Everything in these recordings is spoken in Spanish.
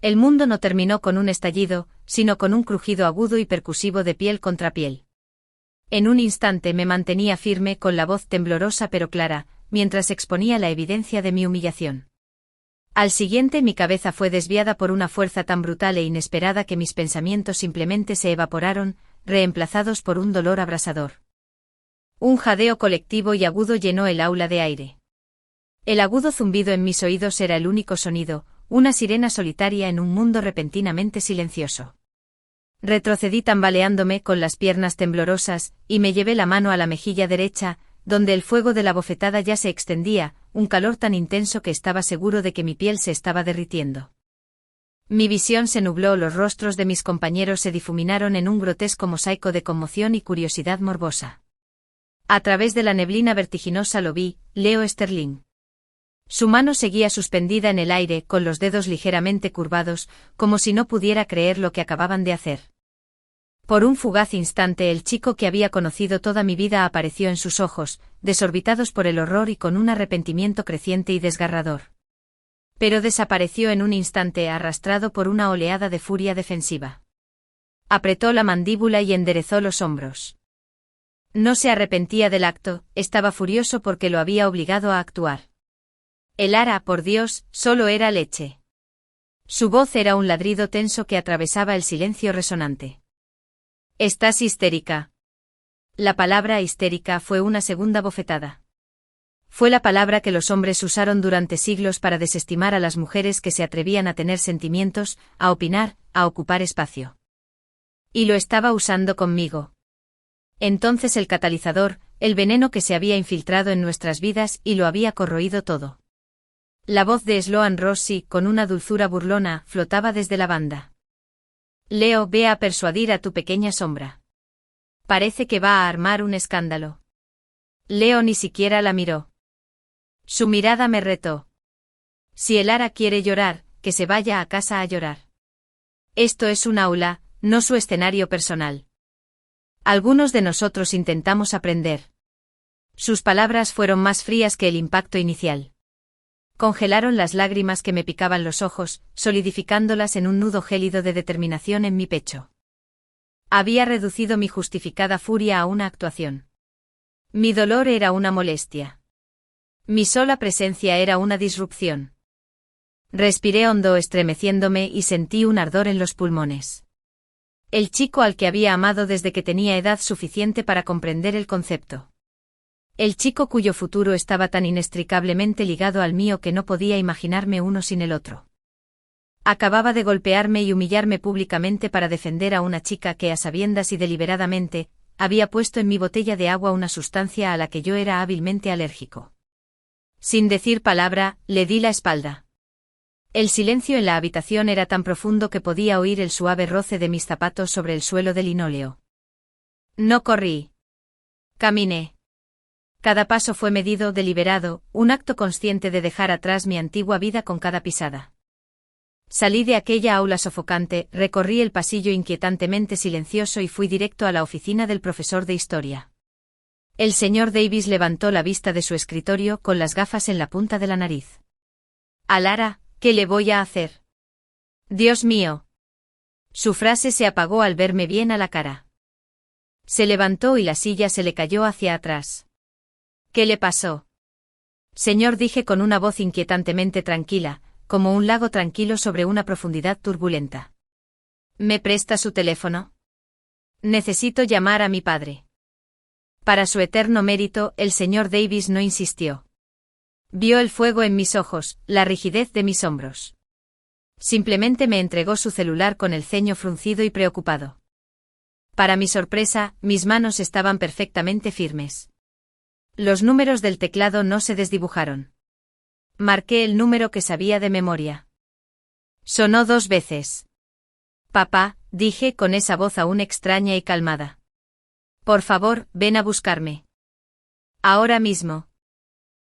El mundo no terminó con un estallido, sino con un crujido agudo y percusivo de piel contra piel. En un instante me mantenía firme con la voz temblorosa pero clara, mientras exponía la evidencia de mi humillación. Al siguiente mi cabeza fue desviada por una fuerza tan brutal e inesperada que mis pensamientos simplemente se evaporaron, reemplazados por un dolor abrasador. Un jadeo colectivo y agudo llenó el aula de aire. El agudo zumbido en mis oídos era el único sonido, una sirena solitaria en un mundo repentinamente silencioso. Retrocedí tambaleándome con las piernas temblorosas, y me llevé la mano a la mejilla derecha, donde el fuego de la bofetada ya se extendía, un calor tan intenso que estaba seguro de que mi piel se estaba derritiendo. Mi visión se nubló, los rostros de mis compañeros se difuminaron en un grotesco mosaico de conmoción y curiosidad morbosa. A través de la neblina vertiginosa lo vi, Leo Sterling. Su mano seguía suspendida en el aire, con los dedos ligeramente curvados, como si no pudiera creer lo que acababan de hacer. Por un fugaz instante el chico que había conocido toda mi vida apareció en sus ojos, desorbitados por el horror y con un arrepentimiento creciente y desgarrador. Pero desapareció en un instante arrastrado por una oleada de furia defensiva. Apretó la mandíbula y enderezó los hombros. No se arrepentía del acto, estaba furioso porque lo había obligado a actuar. El ara, por Dios, solo era leche. Su voz era un ladrido tenso que atravesaba el silencio resonante. «Estás histérica». La palabra histérica fue una segunda bofetada. Fue la palabra que los hombres usaron durante siglos para desestimar a las mujeres que se atrevían a tener sentimientos, a opinar, a ocupar espacio. Y lo estaba usando conmigo. Entonces el catalizador, el veneno que se había infiltrado en nuestras vidas y lo había corroído todo. La voz de Sloan Rossi, con una dulzura burlona, flotaba desde la banda. Leo, ve a persuadir a tu pequeña sombra. Parece que va a armar un escándalo. Leo ni siquiera la miró. Su mirada me retó. Si el ara quiere llorar, que se vaya a casa a llorar. Esto es un aula, no su escenario personal. Algunos de nosotros intentamos aprender. Sus palabras fueron más frías que el impacto inicial. Congelaron las lágrimas que me picaban los ojos, solidificándolas en un nudo gélido de determinación en mi pecho. Había reducido mi justificada furia a una actuación. Mi dolor era una molestia. Mi sola presencia era una disrupción. Respiré hondo estremeciéndome y sentí un ardor en los pulmones. El chico al que había amado desde que tenía edad suficiente para comprender el concepto. El chico cuyo futuro estaba tan inextricablemente ligado al mío que no podía imaginarme uno sin el otro. Acababa de golpearme y humillarme públicamente para defender a una chica que, a sabiendas y deliberadamente, había puesto en mi botella de agua una sustancia a la que yo era hábilmente alérgico. Sin decir palabra, le di la espalda. El silencio en la habitación era tan profundo que podía oír el suave roce de mis zapatos sobre el suelo de linóleo. No corrí. Caminé. Cada paso fue medido, deliberado, un acto consciente de dejar atrás mi antigua vida con cada pisada. Salí de aquella aula sofocante, recorrí el pasillo inquietantemente silencioso y fui directo a la oficina del profesor de historia. El señor Davis levantó la vista de su escritorio con las gafas en la punta de la nariz. «A Lara, ¿qué le voy a hacer? Dios mío». Su frase se apagó al verme bien a la cara. Se levantó y la silla se le cayó hacia atrás. «¿Qué le pasó?» «Señor», dije con una voz inquietantemente tranquila, como un lago tranquilo sobre una profundidad turbulenta. «¿Me presta su teléfono? Necesito llamar a mi padre». Para su eterno mérito, el señor Davis no insistió. Vio el fuego en mis ojos, la rigidez de mis hombros. Simplemente me entregó su celular con el ceño fruncido y preocupado. Para mi sorpresa, mis manos estaban perfectamente firmes. Los números del teclado no se desdibujaron. Marqué el número que sabía de memoria. Sonó 2 veces. «Papá», dije con esa voz aún extraña y calmada. «Por favor, ven a buscarme. Ahora mismo.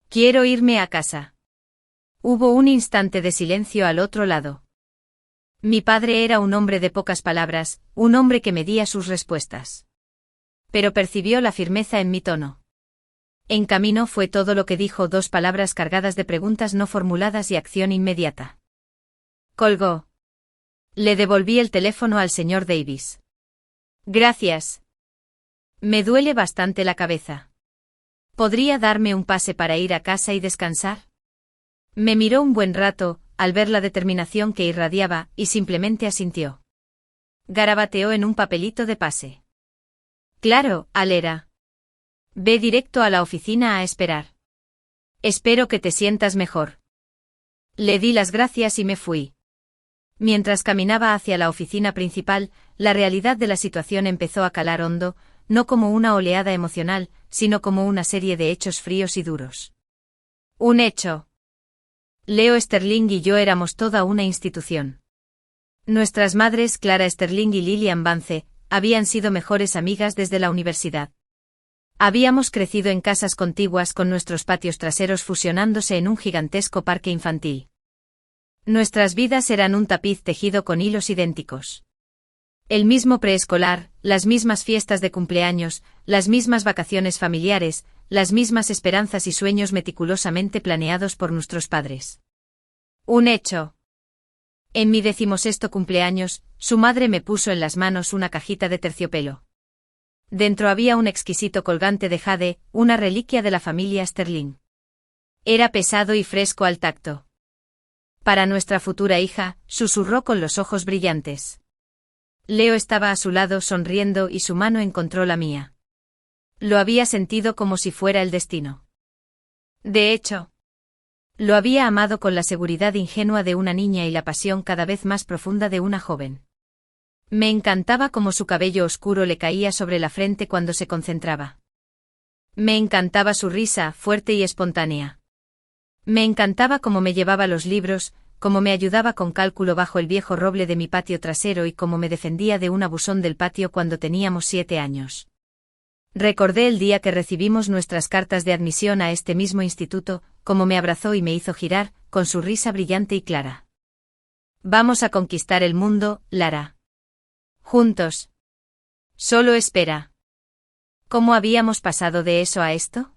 Quiero irme a casa». Hubo un instante de silencio al otro lado. Mi padre era un hombre de pocas palabras, un hombre que medía sus respuestas. Pero percibió la firmeza en mi tono. En camino fue todo lo que dijo, 2 palabras cargadas de preguntas no formuladas y acción inmediata. Colgó. Le devolví el teléfono al señor Davis. Gracias. Me duele bastante la cabeza. ¿Podría darme un pase para ir a casa y descansar? Me miró un buen rato, al ver la determinación que irradiaba, y simplemente asintió. Garabateó en un papelito de pase. Claro, Alera. Ve directo a la oficina a esperar. Espero que te sientas mejor. Le di las gracias y me fui. Mientras caminaba hacia la oficina principal, la realidad de la situación empezó a calar hondo, no como una oleada emocional, sino como una serie de hechos fríos y duros. Un hecho. Leo Sterling y yo éramos toda una institución. Nuestras madres, Clara Sterling y Lillian Vance, habían sido mejores amigas desde la universidad. Habíamos crecido en casas contiguas con nuestros patios traseros fusionándose en un gigantesco parque infantil. Nuestras vidas eran un tapiz tejido con hilos idénticos. El mismo preescolar, las mismas fiestas de cumpleaños, las mismas vacaciones familiares, las mismas esperanzas y sueños meticulosamente planeados por nuestros padres. Un hecho. En mi 16º cumpleaños, su madre me puso en las manos una cajita de terciopelo. Dentro había un exquisito colgante de jade, una reliquia de la familia Sterling. Era pesado y fresco al tacto. Para nuestra futura hija, susurró con los ojos brillantes. Leo estaba a su lado sonriendo y su mano encontró la mía. Lo había sentido como si fuera el destino. De hecho, lo había amado con la seguridad ingenua de una niña y la pasión cada vez más profunda de una joven. Me encantaba cómo su cabello oscuro le caía sobre la frente cuando se concentraba. Me encantaba su risa, fuerte y espontánea. Me encantaba cómo me llevaba los libros, cómo me ayudaba con cálculo bajo el viejo roble de mi patio trasero y cómo me defendía de un abusón del patio cuando teníamos 7 años. Recordé el día que recibimos nuestras cartas de admisión a este mismo instituto, cómo me abrazó y me hizo girar, con su risa brillante y clara. Vamos a conquistar el mundo, Lara. Juntos. Solo espera. ¿Cómo habíamos pasado de eso a esto?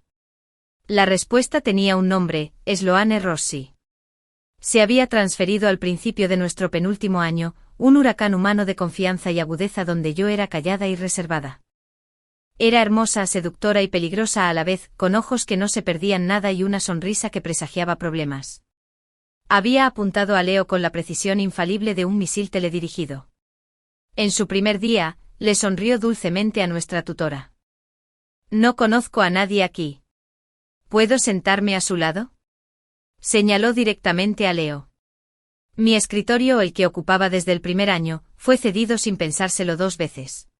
La respuesta tenía un nombre, Sloane Rossi. Se había transferido al principio de nuestro penúltimo año, un huracán humano de confianza y agudeza donde yo era callada y reservada. Era hermosa, seductora y peligrosa a la vez, con ojos que no se perdían nada y una sonrisa que presagiaba problemas. Había apuntado a Leo con la precisión infalible de un misil teledirigido. En su primer día, le sonrió dulcemente a nuestra tutora. No conozco a nadie aquí. ¿Puedo sentarme a su lado? Señaló directamente a Leo. Mi escritorio, el que ocupaba desde el primer año, fue cedido sin pensárselo 2 veces.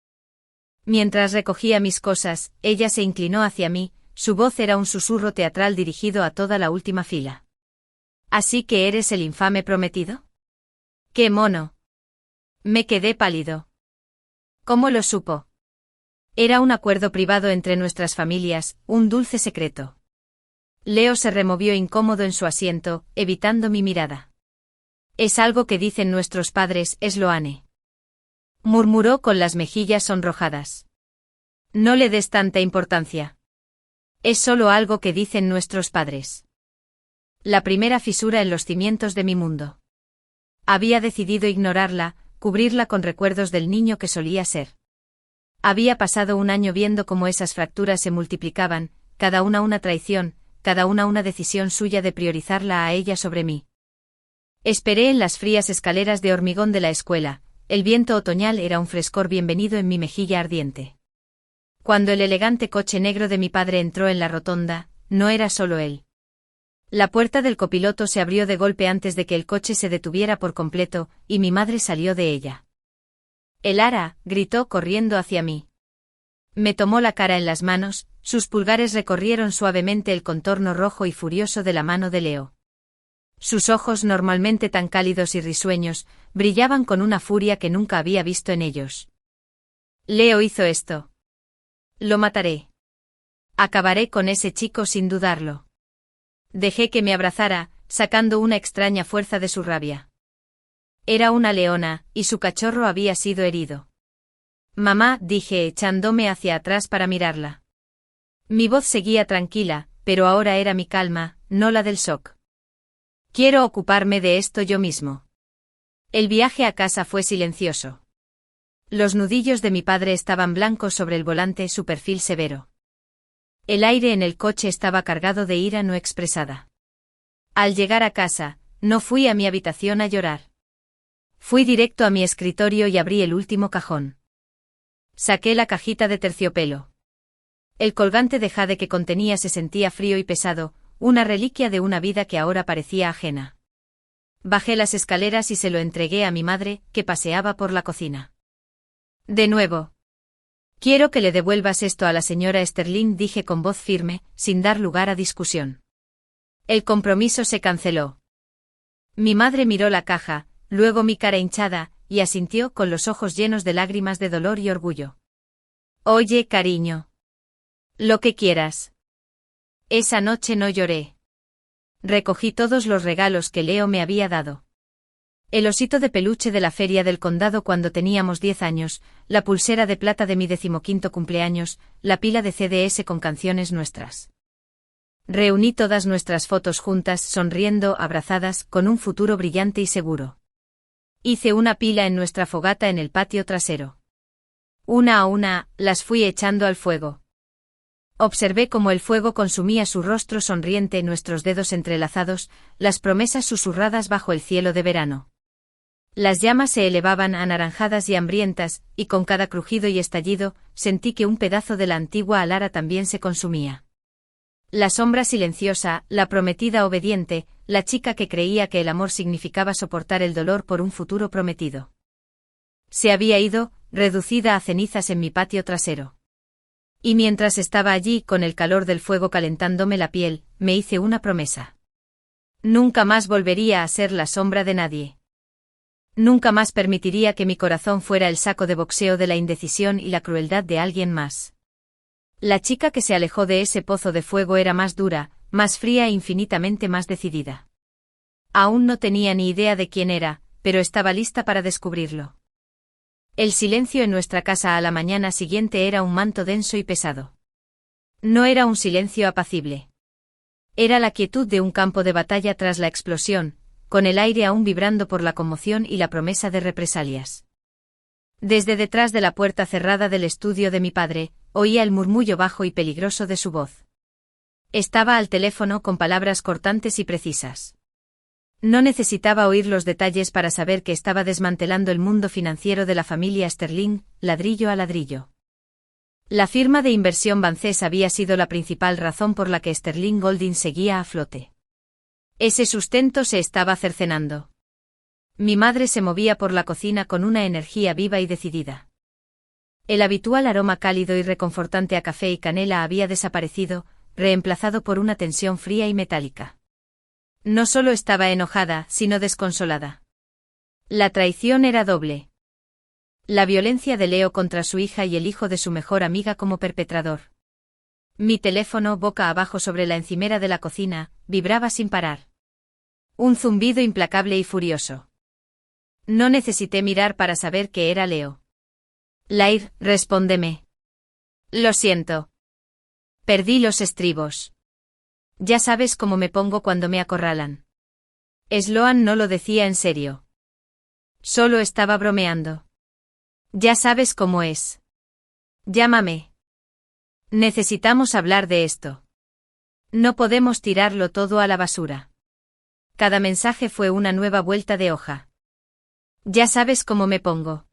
Mientras recogía mis cosas, ella se inclinó hacia mí, su voz era un susurro teatral dirigido a toda la última fila. ¿Así que eres el infame prometido? ¡Qué mono! Me quedé pálido. ¿Cómo lo supo? Era un acuerdo privado entre nuestras familias, un dulce secreto. Leo se removió incómodo en su asiento, evitando mi mirada. Es algo que dicen nuestros padres, Sloane. Murmuró con las mejillas sonrojadas. No le des tanta importancia. Es solo algo que dicen nuestros padres. La primera fisura en los cimientos de mi mundo. Había decidido ignorarla, cubrirla con recuerdos del niño que solía ser. Había pasado un año viendo cómo esas fracturas se multiplicaban, cada una traición, cada una decisión suya de priorizarla a ella sobre mí. Esperé en las frías escaleras de hormigón de la escuela, el viento otoñal era un frescor bienvenido en mi mejilla ardiente. Cuando el elegante coche negro de mi padre entró en la rotonda, no era solo él. La puerta del copiloto se abrió de golpe antes de que el coche se detuviera por completo, y mi madre salió de ella. «Elara», gritó corriendo hacia mí. Me tomó la cara en las manos, sus pulgares recorrieron suavemente el contorno rojo y furioso de la mano de Leo. Sus ojos, normalmente tan cálidos y risueños, brillaban con una furia que nunca había visto en ellos. Leo hizo esto. Lo mataré. Acabaré con ese chico sin dudarlo. Dejé que me abrazara, sacando una extraña fuerza de su rabia. Era una leona, y su cachorro había sido herido. Mamá, dije echándome hacia atrás para mirarla. Mi voz seguía tranquila, pero ahora era mi calma, no la del shock. Quiero ocuparme de esto yo mismo. El viaje a casa fue silencioso. Los nudillos de mi padre estaban blancos sobre el volante, su perfil severo. El aire en el coche estaba cargado de ira no expresada. Al llegar a casa, no fui a mi habitación a llorar. Fui directo a mi escritorio y abrí el último cajón. Saqué la cajita de terciopelo. El colgante de jade que contenía se sentía frío y pesado, una reliquia de una vida que ahora parecía ajena. Bajé las escaleras y se lo entregué a mi madre, que paseaba por la cocina. De nuevo. Quiero que le devuelvas esto a la señora Sterling, dije con voz firme, sin dar lugar a discusión. El compromiso se canceló. Mi madre miró la caja, luego mi cara hinchada, y asintió con los ojos llenos de lágrimas de dolor y orgullo. Oye, cariño. Lo que quieras. Esa noche no lloré. Recogí todos los regalos que Leo me había dado. El osito de peluche de la feria del condado cuando teníamos 10 años, la pulsera de plata de mi 15º cumpleaños, la pila de CDs con canciones nuestras. Reuní todas nuestras fotos juntas, sonriendo, abrazadas, con un futuro brillante y seguro. Hice una pila en nuestra fogata en el patio trasero. Una a una, las fui echando al fuego. Observé cómo el fuego consumía su rostro sonriente, nuestros dedos entrelazados, las promesas susurradas bajo el cielo de verano. Las llamas se elevaban anaranjadas y hambrientas, y con cada crujido y estallido, sentí que un pedazo de la antigua Alara también se consumía. La sombra silenciosa, la prometida obediente, la chica que creía que el amor significaba soportar el dolor por un futuro prometido. Se había ido, reducida a cenizas en mi patio trasero. Y mientras estaba allí, con el calor del fuego calentándome la piel, me hice una promesa. Nunca más volvería a ser la sombra de nadie. Nunca más permitiría que mi corazón fuera el saco de boxeo de la indecisión y la crueldad de alguien más. La chica que se alejó de ese pozo de fuego era más dura, más fría e infinitamente más decidida. Aún no tenía ni idea de quién era, pero estaba lista para descubrirlo. El silencio en nuestra casa a la mañana siguiente era un manto denso y pesado. No era un silencio apacible. Era la quietud de un campo de batalla tras la explosión, con el aire aún vibrando por la conmoción y la promesa de represalias. Desde detrás de la puerta cerrada del estudio de mi padre, oía el murmullo bajo y peligroso de su voz. Estaba al teléfono con palabras cortantes y precisas. No necesitaba oír los detalles para saber que estaba desmantelando el mundo financiero de la familia Sterling, ladrillo a ladrillo. La firma de inversión Bances había sido la principal razón por la que Sterling Golding seguía a flote. Ese sustento se estaba cercenando. Mi madre se movía por la cocina con una energía viva y decidida. El habitual aroma cálido y reconfortante a café y canela había desaparecido, reemplazado por una tensión fría y metálica. No solo estaba enojada, sino desconsolada. La traición era doble. La violencia de Leo contra su hija y el hijo de su mejor amiga como perpetrador. Mi teléfono, boca abajo sobre la encimera de la cocina, vibraba sin parar. Un zumbido implacable y furioso. No necesité mirar para saber que era Leo. Lair, respóndeme. Lo siento. Perdí los estribos. Ya sabes cómo me pongo cuando me acorralan. Sloan no lo decía en serio. Solo estaba bromeando. Ya sabes cómo es. Llámame. Necesitamos hablar de esto. No podemos tirarlo todo a la basura. Cada mensaje fue una nueva vuelta de hoja. Ya sabes cómo me pongo.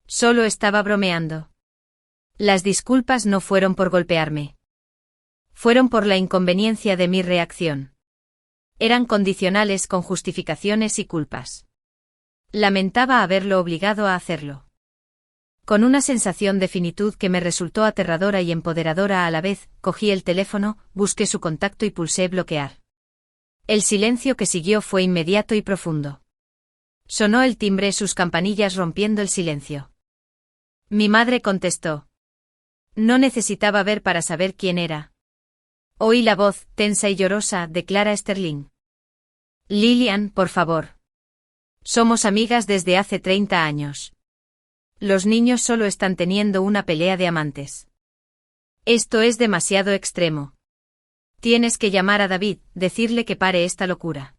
Solo estaba bromeando. Las disculpas no fueron por golpearme. Fueron por la inconveniencia de mi reacción. Eran condicionales con justificaciones y culpas. Lamentaba haberlo obligado a hacerlo. Con una sensación de finitud que me resultó aterradora y empoderadora a la vez, cogí el teléfono, busqué su contacto y pulsé bloquear. El silencio que siguió fue inmediato y profundo. Sonó el timbre, sus campanillas rompiendo el silencio. Mi madre contestó. No necesitaba ver para saber quién era. Oí la voz, tensa y llorosa, de Clara Sterling. Lillian, por favor. Somos amigas desde hace 30 años. Los niños solo están teniendo una pelea de amantes. Esto es demasiado extremo. Tienes que llamar a David, decirle que pare esta locura.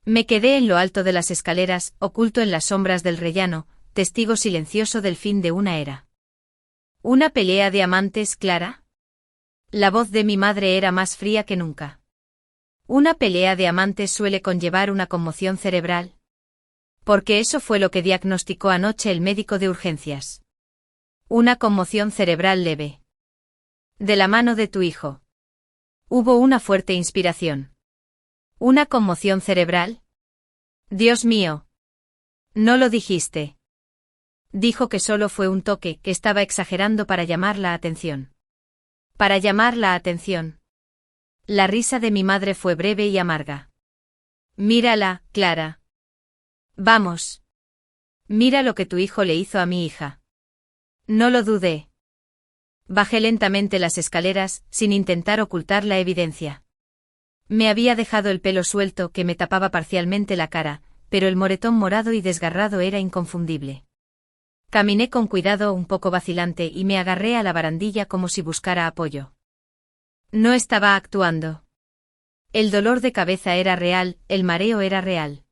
Me quedé en lo alto de las escaleras, oculto en las sombras del rellano, testigo silencioso del fin de una era. ¿Una pelea de amantes, Clara? La voz de mi madre era más fría que nunca. ¿Una pelea de amantes suele conllevar una conmoción cerebral? Porque eso fue lo que diagnosticó anoche el médico de urgencias. Una conmoción cerebral leve. De la mano de tu hijo. Hubo una fuerte inspiración. ¿Una conmoción cerebral? Dios mío. No lo dijiste. Dijo que solo fue un toque, que estaba exagerando para llamar la atención. Para llamar la atención. La risa de mi madre fue breve y amarga. Mírala, Clara. Vamos. Mira lo que tu hijo le hizo a mi hija. No lo dudé. Bajé lentamente las escaleras, sin intentar ocultar la evidencia. Me había dejado el pelo suelto que me tapaba parcialmente la cara, pero el moretón morado y desgarrado era inconfundible. Caminé con cuidado, un poco vacilante, y me agarré a la barandilla como si buscara apoyo. No estaba actuando. El dolor de cabeza era real, el mareo era real.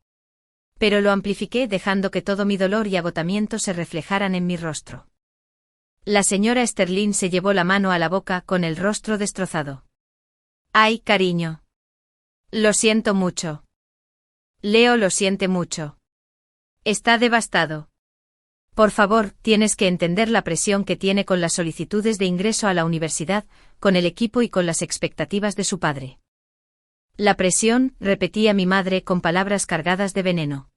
Pero lo amplifiqué dejando que todo mi dolor y agotamiento se reflejaran en mi rostro. La señora Sterling se llevó la mano a la boca con el rostro destrozado. ¡Ay, cariño! Lo siento mucho. Leo lo siente mucho. Está devastado. Por favor, tienes que entender la presión que tiene con las solicitudes de ingreso a la universidad, con el equipo y con las expectativas de su padre. La presión, repetía mi madre con palabras cargadas de veneno.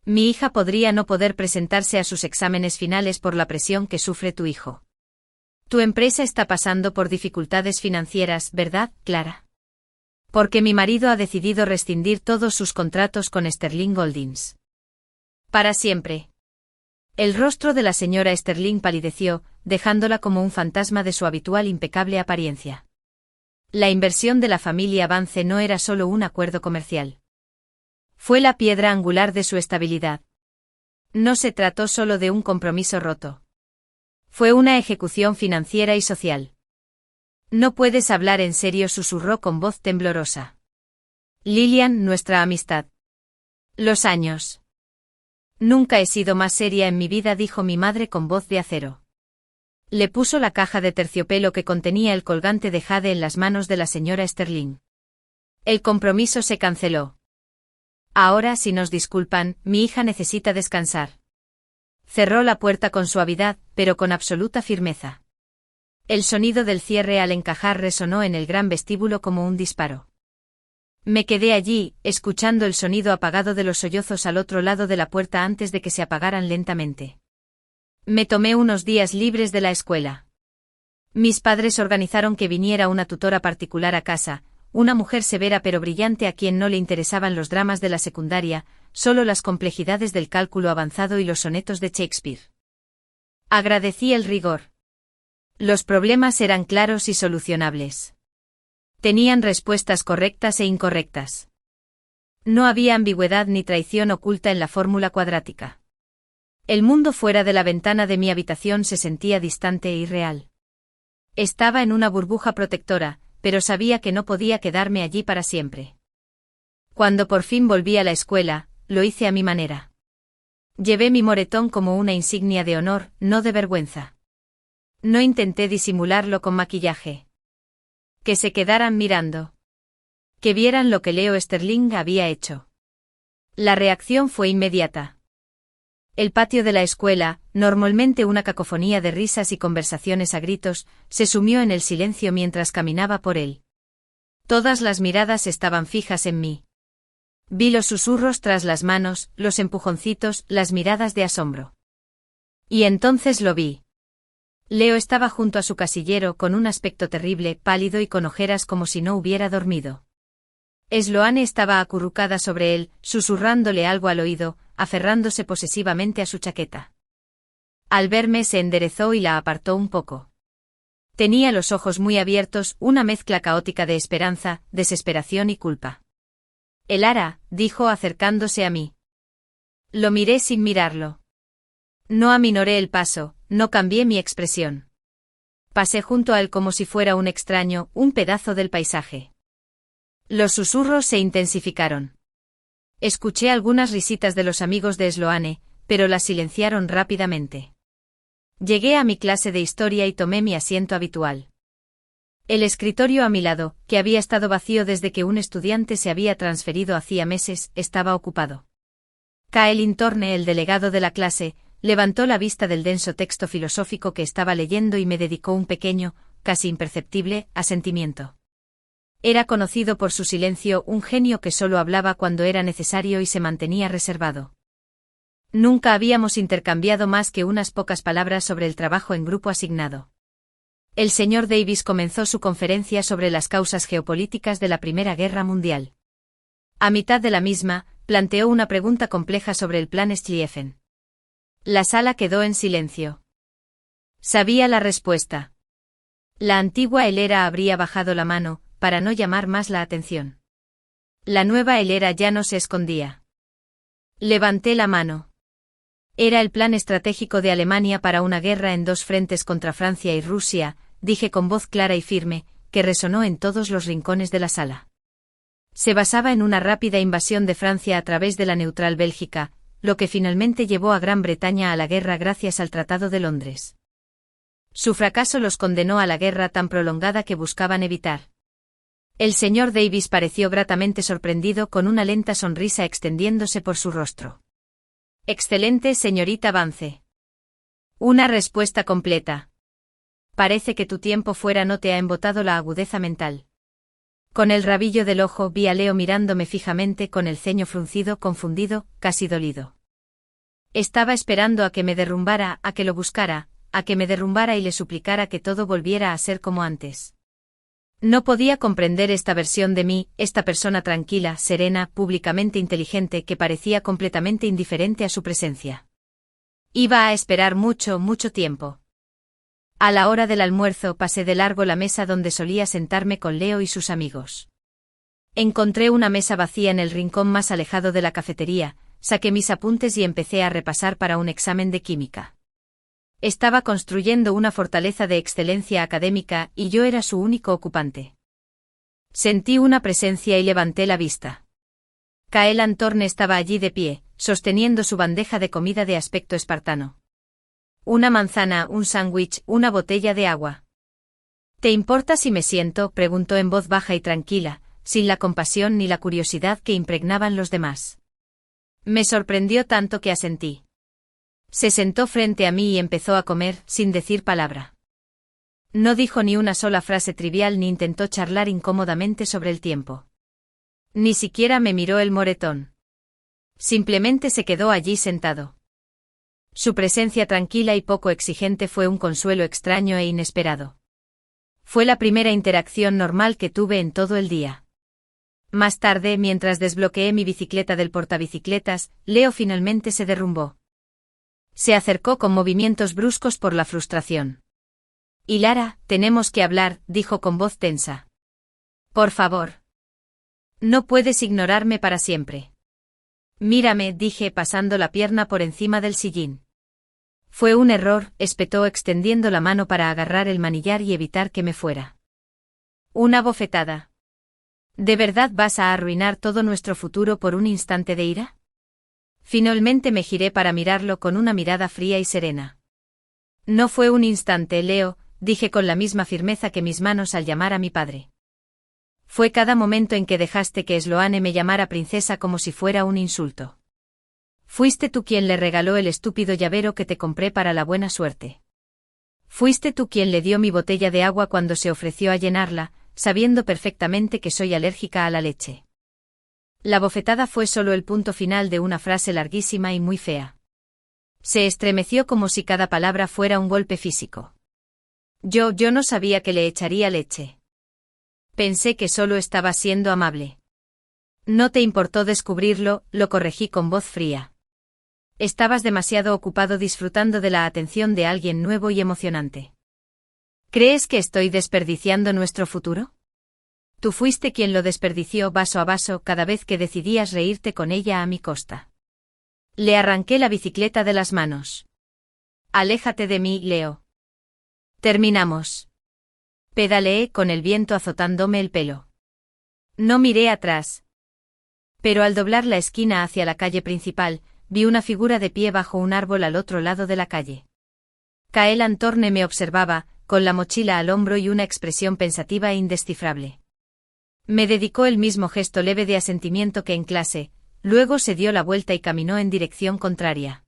Mi hija podría no poder presentarse a sus exámenes finales por la presión que sufre tu hijo. Tu empresa está pasando por dificultades financieras, ¿verdad, Clara? Porque mi marido ha decidido rescindir todos sus contratos con Sterling Holdings. Para siempre. El rostro de la señora Sterling palideció, dejándola como un fantasma de su habitual impecable apariencia. La inversión de la familia Vance no era solo un acuerdo comercial. Fue la piedra angular de su estabilidad. No se trató solo de un compromiso roto. Fue una ejecución financiera y social. No puedes hablar en serio, susurró con voz temblorosa. Lillian, nuestra amistad. Los años. Nunca he sido más seria en mi vida, dijo mi madre con voz de acero. Le puso la caja de terciopelo que contenía el colgante de jade en las manos de la señora Sterling. El compromiso se canceló. Ahora, si nos disculpan, mi hija necesita descansar. Cerró la puerta con suavidad, pero con absoluta firmeza. El sonido del cierre al encajar resonó en el gran vestíbulo como un disparo. Me quedé allí, escuchando el sonido apagado de los sollozos al otro lado de la puerta antes de que se apagaran lentamente. Me tomé unos días libres de la escuela. Mis padres organizaron que viniera una tutora particular a casa, una mujer severa pero brillante a quien no le interesaban los dramas de la secundaria, solo las complejidades del cálculo avanzado y los sonetos de Shakespeare. Agradecí el rigor. Los problemas eran claros y solucionables. Tenían respuestas correctas e incorrectas. No había ambigüedad ni traición oculta en la fórmula cuadrática. El mundo fuera de la ventana de mi habitación se sentía distante e irreal. Estaba en una burbuja protectora, pero sabía que no podía quedarme allí para siempre. Cuando por fin volví a la escuela, lo hice a mi manera. Llevé mi moretón como una insignia de honor, no de vergüenza. No intenté disimularlo con maquillaje. Que se quedaran mirando. Que vieran lo que Leo Sterling había hecho. La reacción fue inmediata. El patio de la escuela, normalmente una cacofonía de risas y conversaciones a gritos, se sumió en el silencio mientras caminaba por él. Todas las miradas estaban fijas en mí. Vi los susurros tras las manos, los empujoncitos, las miradas de asombro. Y entonces lo vi. Leo estaba junto a su casillero con un aspecto terrible, pálido y con ojeras como si no hubiera dormido. Sloane estaba acurrucada sobre él, susurrándole algo al oído, aferrándose posesivamente a su chaqueta. Al verme se enderezó y la apartó un poco. Tenía los ojos muy abiertos, una mezcla caótica de esperanza, desesperación y culpa. Elara, dijo acercándose a mí. Lo miré sin mirarlo. No aminoré el paso, no cambié mi expresión. Pasé junto a él como si fuera un extraño, un pedazo del paisaje. Los susurros se intensificaron. Escuché algunas risitas de los amigos de Sloane, pero las silenciaron rápidamente. Llegué a mi clase de historia y tomé mi asiento habitual. El escritorio a mi lado, que había estado vacío desde que un estudiante se había transferido hacía meses, estaba ocupado. Kaelin Thorne, el delegado de la clase, levantó la vista del denso texto filosófico que estaba leyendo y me dedicó un pequeño, casi imperceptible, asentimiento. Era conocido por su silencio, un genio que solo hablaba cuando era necesario y se mantenía reservado. Nunca habíamos intercambiado más que unas pocas palabras sobre el trabajo en grupo asignado. El señor Davis comenzó su conferencia sobre las causas geopolíticas de la Primera Guerra Mundial. A mitad de la misma, planteó una pregunta compleja sobre el Plan Schlieffen. La sala quedó en silencio. Sabía la respuesta. La antigua helera habría bajado la mano, para no llamar más la atención. La nueva helera ya no se escondía. Levanté la mano. Era el plan estratégico de Alemania para una guerra en dos frentes contra Francia y Rusia, dije con voz clara y firme, que resonó en todos los rincones de la sala. Se basaba en una rápida invasión de Francia a través de la neutral Bélgica, lo que finalmente llevó a Gran Bretaña a la guerra gracias al Tratado de Londres. Su fracaso los condenó a la guerra tan prolongada que buscaban evitar. El señor Davis pareció gratamente sorprendido con una lenta sonrisa extendiéndose por su rostro. Excelente, señorita Vance. Una respuesta completa. Parece que tu tiempo fuera no te ha embotado la agudeza mental. Con el rabillo del ojo vi a Leo mirándome fijamente con el ceño fruncido, confundido, casi dolido. Estaba esperando a que me derrumbara, a que lo buscara, a que me derrumbara y le suplicara que todo volviera a ser como antes. No podía comprender esta versión de mí, esta persona tranquila, serena, públicamente inteligente que parecía completamente indiferente a su presencia. Iba a esperar mucho, mucho tiempo. A la hora del almuerzo pasé de largo la mesa donde solía sentarme con Leo y sus amigos. Encontré una mesa vacía en el rincón más alejado de la cafetería, saqué mis apuntes y empecé a repasar para un examen de química. Estaba construyendo una fortaleza de excelencia académica y yo era su único ocupante. Sentí una presencia y levanté la vista. Kaelan Thorne estaba allí de pie, sosteniendo su bandeja de comida de aspecto espartano. Una manzana, un sándwich, una botella de agua. ¿Te importa si me siento?, preguntó en voz baja y tranquila, sin la compasión ni la curiosidad que impregnaban los demás. Me sorprendió tanto que asentí. Se sentó frente a mí y empezó a comer, sin decir palabra. No dijo ni una sola frase trivial ni intentó charlar incómodamente sobre el tiempo. Ni siquiera me miró el moretón. Simplemente se quedó allí sentado. Su presencia tranquila y poco exigente fue un consuelo extraño e inesperado. Fue la primera interacción normal que tuve en todo el día. Más tarde, mientras desbloqueé mi bicicleta del portabicicletas, Leo finalmente se derrumbó. Se acercó con movimientos bruscos por la frustración. Y Lara, tenemos que hablar, dijo con voz tensa. Por favor. No puedes ignorarme para siempre. Mírame, dije pasando la pierna por encima del sillín. Fue un error, espetó extendiendo la mano para agarrar el manillar y evitar que me fuera. Una bofetada. ¿De verdad vas a arruinar todo nuestro futuro por un instante de ira? Finalmente me giré para mirarlo con una mirada fría y serena. No fue un instante, Leo, dije con la misma firmeza que mis manos al llamar a mi padre. Fue cada momento en que dejaste que Sloane me llamara princesa como si fuera un insulto. Fuiste tú quien le regaló el estúpido llavero que te compré para la buena suerte. Fuiste tú quien le dio mi botella de agua cuando se ofreció a llenarla, sabiendo perfectamente que soy alérgica a la leche. La bofetada fue solo el punto final de una frase larguísima y muy fea. Se estremeció como si cada palabra fuera un golpe físico. Yo no sabía que le echaría leche. Pensé que solo estaba siendo amable. No te importó descubrirlo, lo corregí con voz fría. Estabas demasiado ocupado disfrutando de la atención de alguien nuevo y emocionante. ¿Crees que estoy desperdiciando nuestro futuro? Tú fuiste quien lo desperdició vaso a vaso cada vez que decidías reírte con ella a mi costa. Le arranqué la bicicleta de las manos. Aléjate de mí, Leo. Terminamos. Pedaleé con el viento azotándome el pelo. No miré atrás. Pero al doblar la esquina hacia la calle principal, vi una figura de pie bajo un árbol al otro lado de la calle. Kael Antorne me observaba, con la mochila al hombro y una expresión pensativa e indescifrable. Me dedicó el mismo gesto leve de asentimiento que en clase, luego se dio la vuelta y caminó en dirección contraria.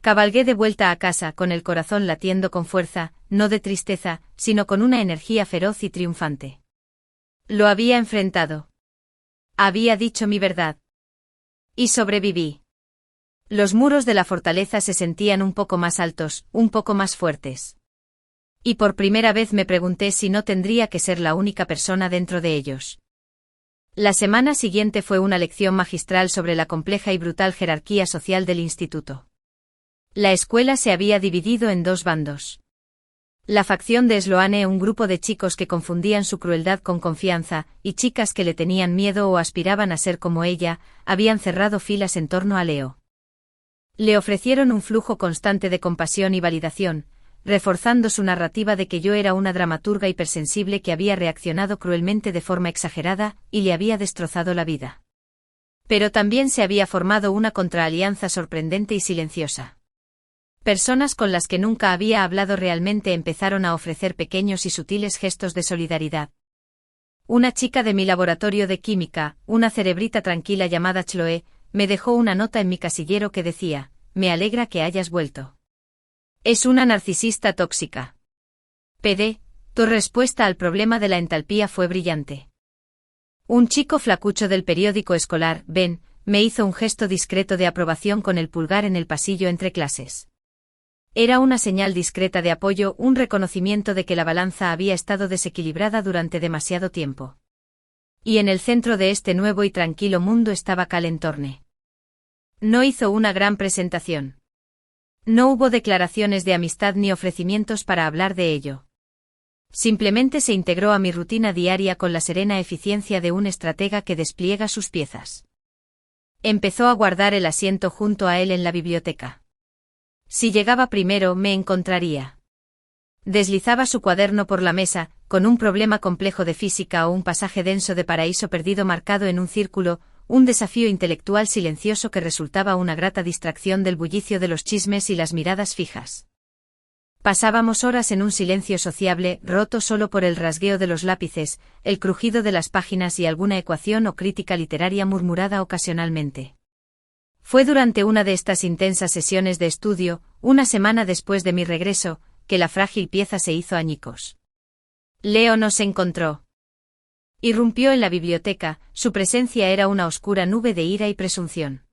Cabalgué de vuelta a casa con el corazón latiendo con fuerza, no de tristeza, sino con una energía feroz y triunfante. Lo había enfrentado. Había dicho mi verdad. Y sobreviví. Los muros de la fortaleza se sentían un poco más altos, un poco más fuertes. Y por primera vez me pregunté si no tendría que ser la única persona dentro de ellos. La semana siguiente fue una lección magistral sobre la compleja y brutal jerarquía social del instituto. La escuela se había dividido en dos bandos. La facción de Sloane, un grupo de chicos que confundían su crueldad con confianza, y chicas que le tenían miedo o aspiraban a ser como ella, habían cerrado filas en torno a Leo. Le ofrecieron un flujo constante de compasión y validación, reforzando su narrativa de que yo era una dramaturga hipersensible que había reaccionado cruelmente de forma exagerada y le había destrozado la vida. Pero también se había formado una contraalianza sorprendente y silenciosa. Personas con las que nunca había hablado realmente empezaron a ofrecer pequeños y sutiles gestos de solidaridad. Una chica de mi laboratorio de química, una cerebrita tranquila llamada Chloe, me dejó una nota en mi casillero que decía: «Me alegra que hayas vuelto. Es una narcisista tóxica. PD, tu respuesta al problema de la entalpía fue brillante». Un chico flacucho del periódico escolar, Ben, me hizo un gesto discreto de aprobación con el pulgar en el pasillo entre clases. Era una señal discreta de apoyo, un reconocimiento de que la balanza había estado desequilibrada durante demasiado tiempo. Y en el centro de este nuevo y tranquilo mundo estaba Kael Antorne. No hizo una gran presentación. No hubo declaraciones de amistad ni ofrecimientos para hablar de ello. Simplemente se integró a mi rutina diaria con la serena eficiencia de un estratega que despliega sus piezas. Empezó a guardar el asiento junto a él en la biblioteca. Si llegaba primero, me encontraría. Deslizaba su cuaderno por la mesa, con un problema complejo de física o un pasaje denso de Paraíso Perdido marcado en un círculo, un desafío intelectual silencioso que resultaba una grata distracción del bullicio de los chismes y las miradas fijas. Pasábamos horas en un silencio sociable, roto solo por el rasgueo de los lápices, el crujido de las páginas y alguna ecuación o crítica literaria murmurada ocasionalmente. Fue durante una de estas intensas sesiones de estudio, una semana después de mi regreso, que la frágil pieza se hizo añicos. Leo nos encontró. Irrumpió en la biblioteca, su presencia era una oscura nube de ira y presunción.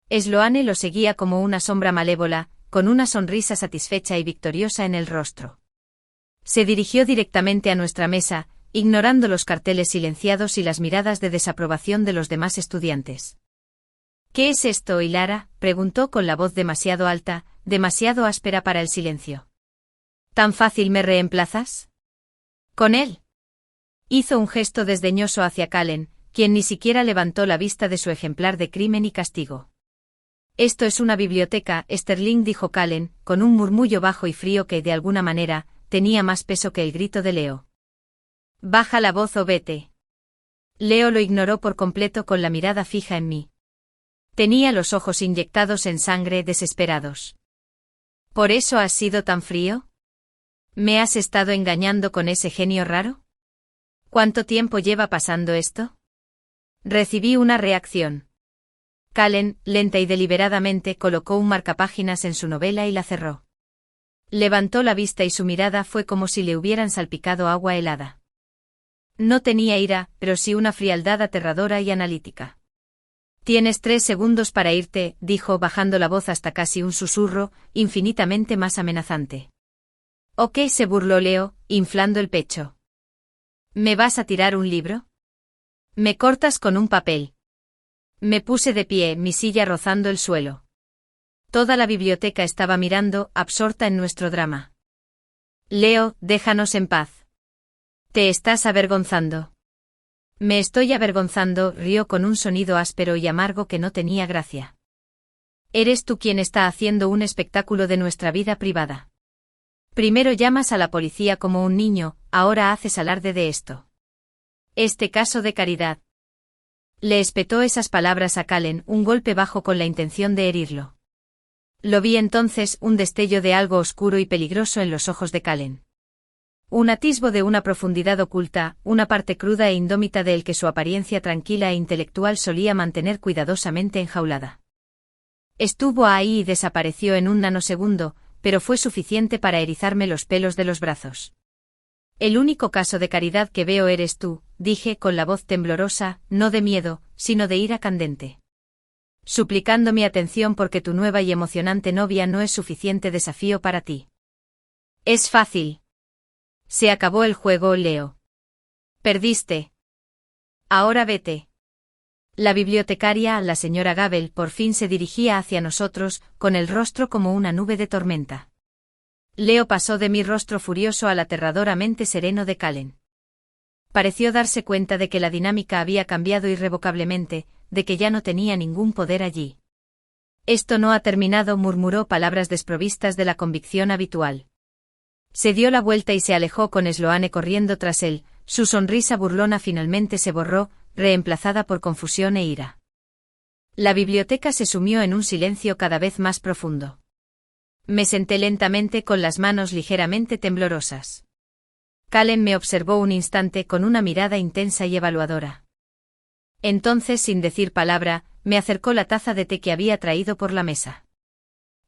Sloane lo seguía como una sombra malévola, con una sonrisa satisfecha y victoriosa en el rostro. Se dirigió directamente a nuestra mesa, ignorando los carteles silenciados y las miradas de desaprobación de los demás estudiantes. «¿Qué es esto, Hilara?», preguntó con la voz demasiado alta, demasiado áspera para el silencio. «¿Tan fácil me reemplazas? ¿Con él?». Hizo un gesto desdeñoso hacia Kael, quien ni siquiera levantó la vista de su ejemplar de Crimen y Castigo. «Esto es una biblioteca», Sterling dijo Kael, con un murmullo bajo y frío que, de alguna manera, tenía más peso que el grito de Leo. «Baja la voz o vete». Leo lo ignoró por completo con la mirada fija en mí. Tenía los ojos inyectados en sangre, desesperados. «¿Por eso has sido tan frío? ¿Me has estado engañando con ese genio raro? ¿Cuánto tiempo lleva pasando esto?». Recibí una reacción. Kael, lenta y deliberadamente, colocó un marcapáginas en su novela y la cerró. Levantó la vista y su mirada fue como si le hubieran salpicado agua helada. No tenía ira, pero sí una frialdad aterradora y analítica. «Tienes 3 segundos para irte», dijo bajando la voz hasta casi un susurro, infinitamente más amenazante. «Ok», se burló Leo, inflando el pecho. «¿Me vas a tirar un libro? ¿Me cortas con un papel?». Me puse de pie, mi silla rozando el suelo. Toda la biblioteca estaba mirando, absorta en nuestro drama. «Leo, déjanos en paz. Te estás avergonzando». «Me estoy avergonzando», rió con un sonido áspero y amargo que no tenía gracia. «Eres tú quien está haciendo un espectáculo de nuestra vida privada. Primero llamas a la policía como un niño, ahora haces alarde de esto. Este caso de caridad. Le espetó esas palabras a Kallen, un golpe bajo con la intención de herirlo. Lo vi entonces, un destello de algo oscuro y peligroso en los ojos de Kallen. Un atisbo de una profundidad oculta, una parte cruda e indómita del que su apariencia tranquila e intelectual solía mantener cuidadosamente enjaulada. Estuvo ahí y desapareció en un nanosegundo, pero fue suficiente para erizarme los pelos de los brazos. El único caso de caridad que veo eres tú, dije con la voz temblorosa, no de miedo, sino de ira candente. Suplicando mi atención porque tu nueva y emocionante novia no es suficiente desafío para ti. Es fácil. Se acabó el juego, Leo. Perdiste. Ahora vete. La bibliotecaria, la señora Gabel, por fin se dirigía hacia nosotros, con el rostro como una nube de tormenta. Leo pasó de mi rostro furioso al aterradoramente sereno de Kallen. Pareció darse cuenta de que la dinámica había cambiado irrevocablemente, de que ya no tenía ningún poder allí. Esto no ha terminado, murmuró palabras desprovistas de la convicción habitual. Se dio la vuelta y se alejó con Sloane corriendo tras él, su sonrisa burlona finalmente se borró, reemplazada por confusión e ira. La biblioteca se sumió en un silencio cada vez más profundo. Me senté lentamente con las manos ligeramente temblorosas. Kallen me observó un instante con una mirada intensa y evaluadora. Entonces, sin decir palabra, me acercó la taza de té que había traído por la mesa.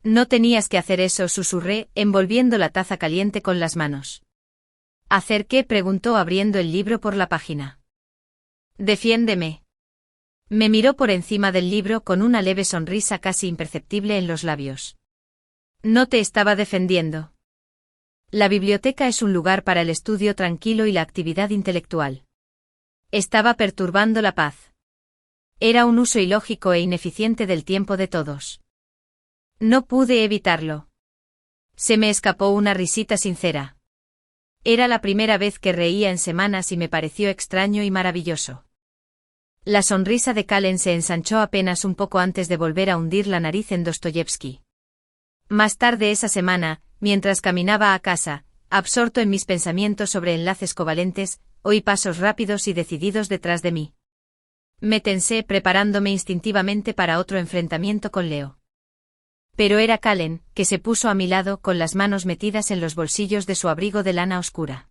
No tenías que hacer eso, susurré, envolviendo la taza caliente con las manos. ¿Hacer qué?, preguntó abriendo el libro por la página. Defiéndeme. Me miró por encima del libro con una leve sonrisa casi imperceptible en los labios. No te estaba defendiendo. La biblioteca es un lugar para el estudio tranquilo y la actividad intelectual. Estaba perturbando la paz. Era un uso ilógico e ineficiente del tiempo de todos. No pude evitarlo. Se me escapó una risita sincera. Era la primera vez que reía en semanas y me pareció extraño y maravilloso. La sonrisa de Kallen se ensanchó apenas un poco antes de volver a hundir la nariz en Dostoyevski. Más tarde esa semana, mientras caminaba a casa, absorto en mis pensamientos sobre enlaces covalentes, oí pasos rápidos y decididos detrás de mí. Me tensé preparándome instintivamente para otro enfrentamiento con Leo. Pero era Kallen, que se puso a mi lado con las manos metidas en los bolsillos de su abrigo de lana oscura.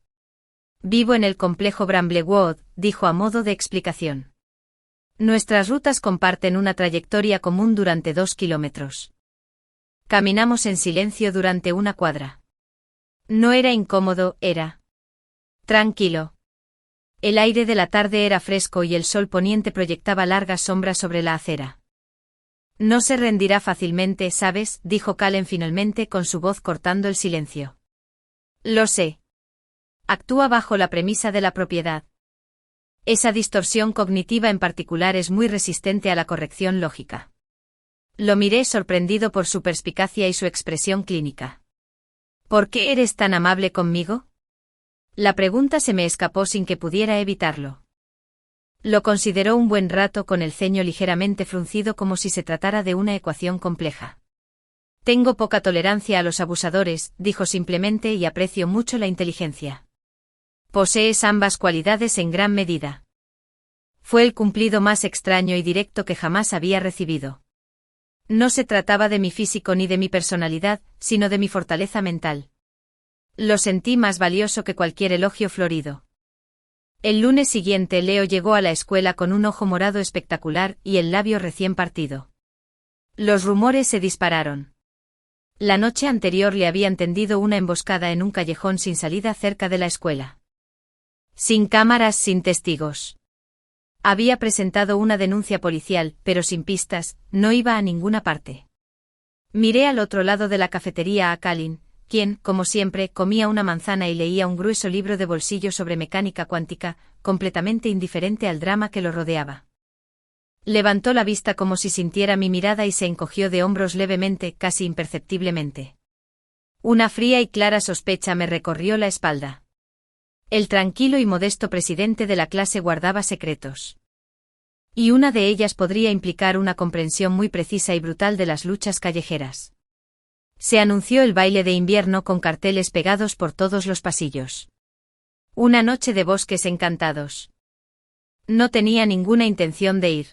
Vivo en el complejo Bramblewood, dijo a modo de explicación. Nuestras rutas comparten una trayectoria común durante 2 kilómetros. Caminamos en silencio durante una cuadra. No era incómodo, era tranquilo. El aire de la tarde era fresco y el sol poniente proyectaba largas sombras sobre la acera. No se rendirá fácilmente, ¿sabes?, dijo Kallen finalmente con su voz cortando el silencio. Lo sé. Actúa bajo la premisa de la propiedad. Esa distorsión cognitiva en particular es muy resistente a la corrección lógica. Lo miré sorprendido por su perspicacia y su expresión clínica. ¿Por qué eres tan amable conmigo? La pregunta se me escapó sin que pudiera evitarlo. Lo consideró un buen rato con el ceño ligeramente fruncido como si se tratara de una ecuación compleja. Tengo poca tolerancia a los abusadores, dijo simplemente, y aprecio mucho la inteligencia. Posees ambas cualidades en gran medida. Fue el cumplido más extraño y directo que jamás había recibido. No se trataba de mi físico ni de mi personalidad, sino de mi fortaleza mental. Lo sentí más valioso que cualquier elogio florido. El lunes siguiente Leo llegó a la escuela con un ojo morado espectacular y el labio recién partido. Los rumores se dispararon. La noche anterior le habían tendido una emboscada en un callejón sin salida cerca de la escuela. Sin cámaras, sin testigos. Había presentado una denuncia policial, pero sin pistas, no iba a ninguna parte. Miré al otro lado de la cafetería a Kallen, quien, como siempre, comía una manzana y leía un grueso libro de bolsillo sobre mecánica cuántica, completamente indiferente al drama que lo rodeaba. Levantó la vista como si sintiera mi mirada y se encogió de hombros levemente, casi imperceptiblemente. Una fría y clara sospecha me recorrió la espalda. El tranquilo y modesto presidente de la clase guardaba secretos. Y una de ellas podría implicar una comprensión muy precisa y brutal de las luchas callejeras. Se anunció el baile de invierno con carteles pegados por todos los pasillos. Una noche de bosques encantados. No tenía ninguna intención de ir.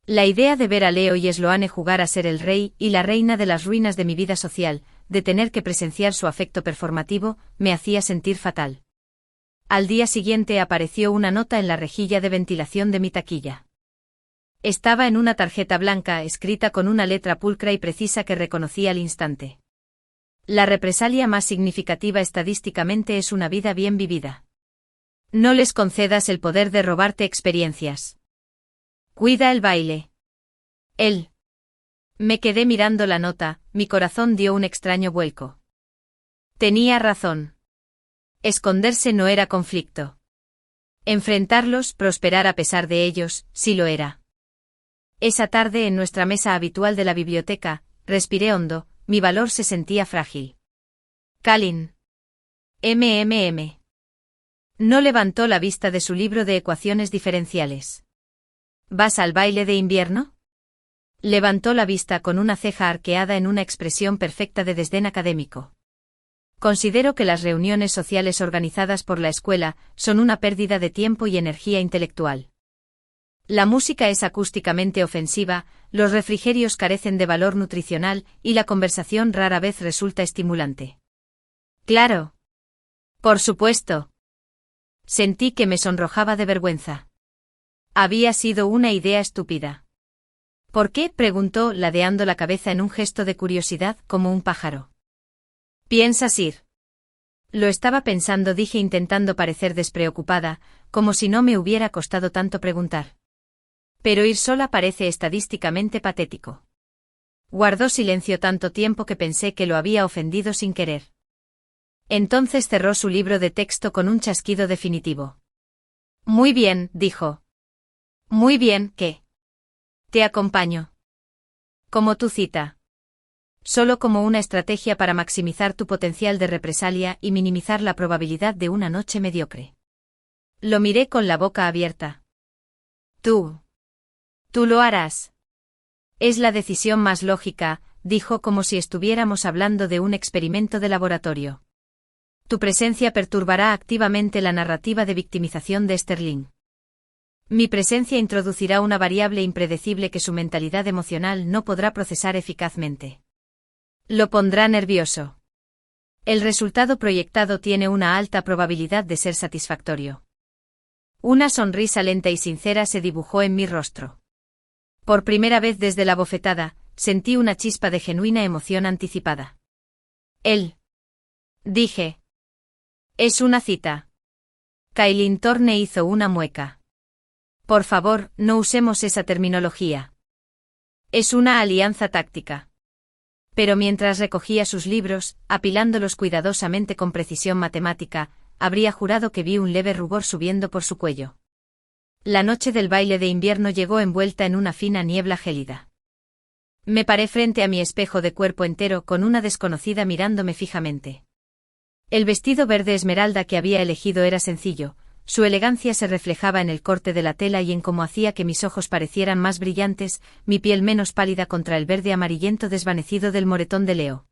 La idea de ver a Leo y Sloane jugar a ser el rey y la reina de las ruinas de mi vida social, de tener que presenciar su afecto performativo, me hacía sentir fatal. Al día siguiente apareció una nota en la rejilla de ventilación de mi taquilla. Estaba en una tarjeta blanca escrita con una letra pulcra y precisa que reconocí al instante. La represalia más significativa estadísticamente es una vida bien vivida. No les concedas el poder de robarte experiencias. Cuida el baile. Él. Me quedé mirando la nota, mi corazón dio un extraño vuelco. Tenía razón. Esconderse no era conflicto. Enfrentarlos, prosperar a pesar de ellos, sí lo era. Esa tarde en nuestra mesa habitual de la biblioteca, respiré hondo, mi valor se sentía frágil. Kalin. No levantó la vista de su libro de ecuaciones diferenciales. ¿Vas al baile de invierno? Levantó la vista con una ceja arqueada en una expresión perfecta de desdén académico. Considero que las reuniones sociales organizadas por la escuela son una pérdida de tiempo y energía intelectual. La música es acústicamente ofensiva, los refrigerios carecen de valor nutricional y la conversación rara vez resulta estimulante. Claro. Por supuesto. Sentí que me sonrojaba de vergüenza. Había sido una idea estúpida. ¿Por qué?, preguntó, ladeando la cabeza en un gesto de curiosidad, como un pájaro. ¿Piensas ir? Lo estaba pensando, dije intentando parecer despreocupada, como si no me hubiera costado tanto preguntar. Pero ir sola parece estadísticamente patético. Guardó silencio tanto tiempo que pensé que lo había ofendido sin querer. Entonces cerró su libro de texto con un chasquido definitivo. Muy bien, dijo. Muy bien, ¿qué? Te acompaño. Como tu cita. Solo como una estrategia para maximizar tu potencial de represalia y minimizar la probabilidad de una noche mediocre. Lo miré con la boca abierta. Tú lo harás. Es la decisión más lógica, dijo como si estuviéramos hablando de un experimento de laboratorio. Tu presencia perturbará activamente la narrativa de victimización de Sterling. Mi presencia introducirá una variable impredecible que su mentalidad emocional no podrá procesar eficazmente. Lo pondrá nervioso. El resultado proyectado tiene una alta probabilidad de ser satisfactorio. Una sonrisa lenta y sincera se dibujó en mi rostro. Por primera vez desde la bofetada, sentí una chispa de genuina emoción anticipada. Él. Dije. Es una cita. Kailin Thorne hizo una mueca. Por favor, no usemos esa terminología. Es una alianza táctica. Pero mientras recogía sus libros, apilándolos cuidadosamente con precisión matemática, habría jurado que vi un leve rubor subiendo por su cuello. La noche del baile de invierno llegó envuelta en una fina niebla gélida. Me paré frente a mi espejo de cuerpo entero con una desconocida mirándome fijamente. El vestido verde esmeralda que había elegido era sencillo, su elegancia se reflejaba en el corte de la tela y en cómo hacía que mis ojos parecieran más brillantes, mi piel menos pálida contra el verde amarillento desvanecido del moretón de Leo.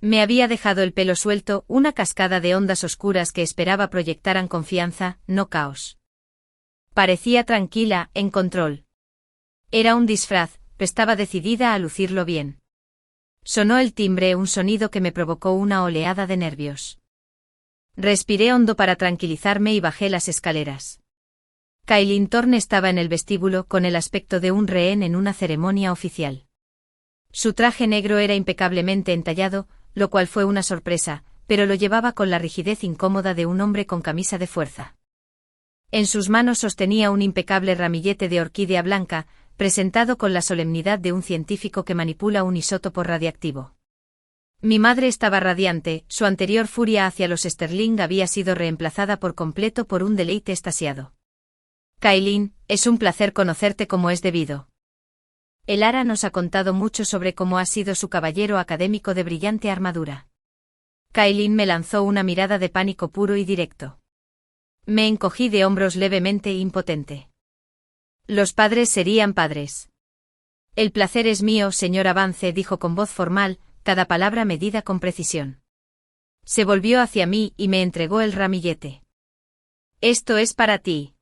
Me había dejado el pelo suelto, una cascada de ondas oscuras que esperaba proyectaran confianza, no caos. Parecía tranquila, en control. Era un disfraz, pero estaba decidida a lucirlo bien. Sonó el timbre, un sonido que me provocó una oleada de nervios. Respiré hondo para tranquilizarme y bajé las escaleras. Kailin Thorne estaba en el vestíbulo con el aspecto de un rehén en una ceremonia oficial. Su traje negro era impecablemente entallado, lo cual fue una sorpresa, pero lo llevaba con la rigidez incómoda de un hombre con camisa de fuerza. En sus manos sostenía un impecable ramillete de orquídea blanca, presentado con la solemnidad de un científico que manipula un isótopo radiactivo. Mi madre estaba radiante, su anterior furia hacia los Sterling había sido reemplazada por completo por un deleite extasiado. Kailin, es un placer conocerte como es debido. El Ara nos ha contado mucho sobre cómo ha sido su caballero académico de brillante armadura. Kailin me lanzó una mirada de pánico puro y directo. Me encogí de hombros levemente impotente. Los padres serían padres. El placer es mío, señor Vance, dijo con voz formal, cada palabra medida con precisión. Se volvió hacia mí y me entregó el ramillete. Esto es para ti.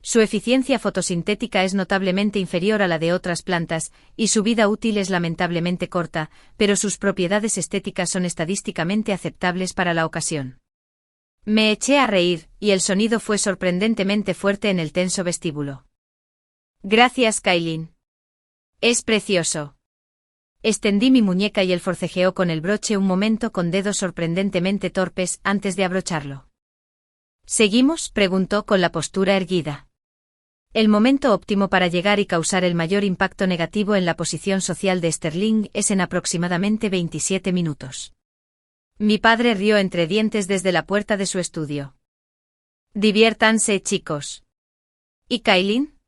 Su eficiencia fotosintética es notablemente inferior a la de otras plantas, y su vida útil es lamentablemente corta, pero sus propiedades estéticas son estadísticamente aceptables para la ocasión. Me eché a reír, y el sonido fue sorprendentemente fuerte en el tenso vestíbulo. Gracias, Kailin. Es precioso. Extendí mi muñeca y él forcejeó con el broche un momento con dedos sorprendentemente torpes antes de abrocharlo. ¿Seguimos?, preguntó con la postura erguida. El momento óptimo para llegar y causar el mayor impacto negativo en la posición social de Sterling es en aproximadamente 27 minutos. Mi padre rió entre dientes desde la puerta de su estudio. Diviértanse, chicos. ¿Y Kailin?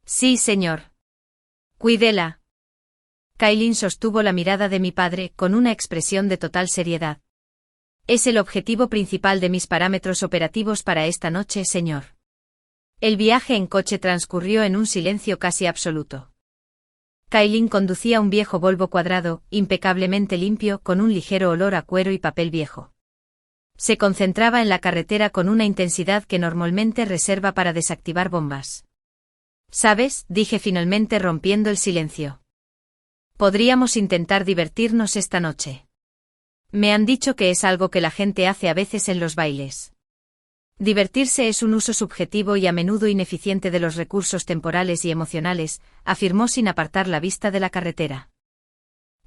Sí, señor. Cuídela. Kailin sostuvo la mirada de mi padre con una expresión de total seriedad. Es el objetivo principal de mis parámetros operativos para esta noche, señor. El viaje en coche transcurrió en un silencio casi absoluto. Kailin conducía un viejo Volvo cuadrado, impecablemente limpio, con un ligero olor a cuero y papel viejo. Se concentraba en la carretera con una intensidad que normalmente reserva para desactivar bombas. ¿Sabes?, dije finalmente rompiendo el silencio. Podríamos intentar divertirnos esta noche. Me han dicho que es algo que la gente hace a veces en los bailes. Divertirse es un uso subjetivo y a menudo ineficiente de los recursos temporales y emocionales, afirmó sin apartar la vista de la carretera.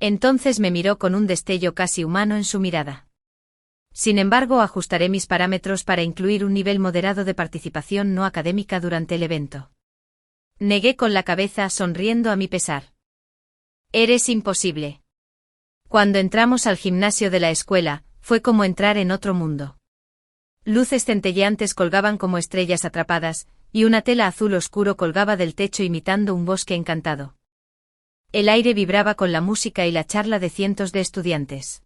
Entonces me miró con un destello casi humano en su mirada. Sin embargo, ajustaré mis parámetros para incluir un nivel moderado de participación no académica durante el evento. Negué con la cabeza, sonriendo a mi pesar. Eres imposible. Cuando entramos al gimnasio de la escuela, fue como entrar en otro mundo. Luces centelleantes colgaban como estrellas atrapadas, y una tela azul oscuro colgaba del techo imitando un bosque encantado. El aire vibraba con la música y la charla de cientos de estudiantes.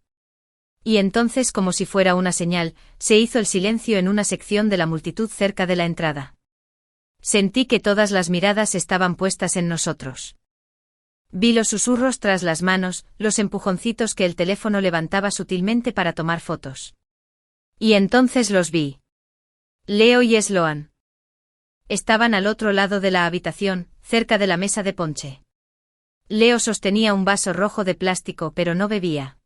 Y entonces, como si fuera una señal, se hizo el silencio en una sección de la multitud cerca de la entrada. Sentí que todas las miradas estaban puestas en nosotros. Vi los susurros tras las manos, los empujoncitos que el teléfono levantaba sutilmente para tomar fotos. Y entonces los vi. Leo y Sloan. Estaban al otro lado de la habitación, cerca de la mesa de ponche. Leo sostenía un vaso rojo de plástico, pero no bebía.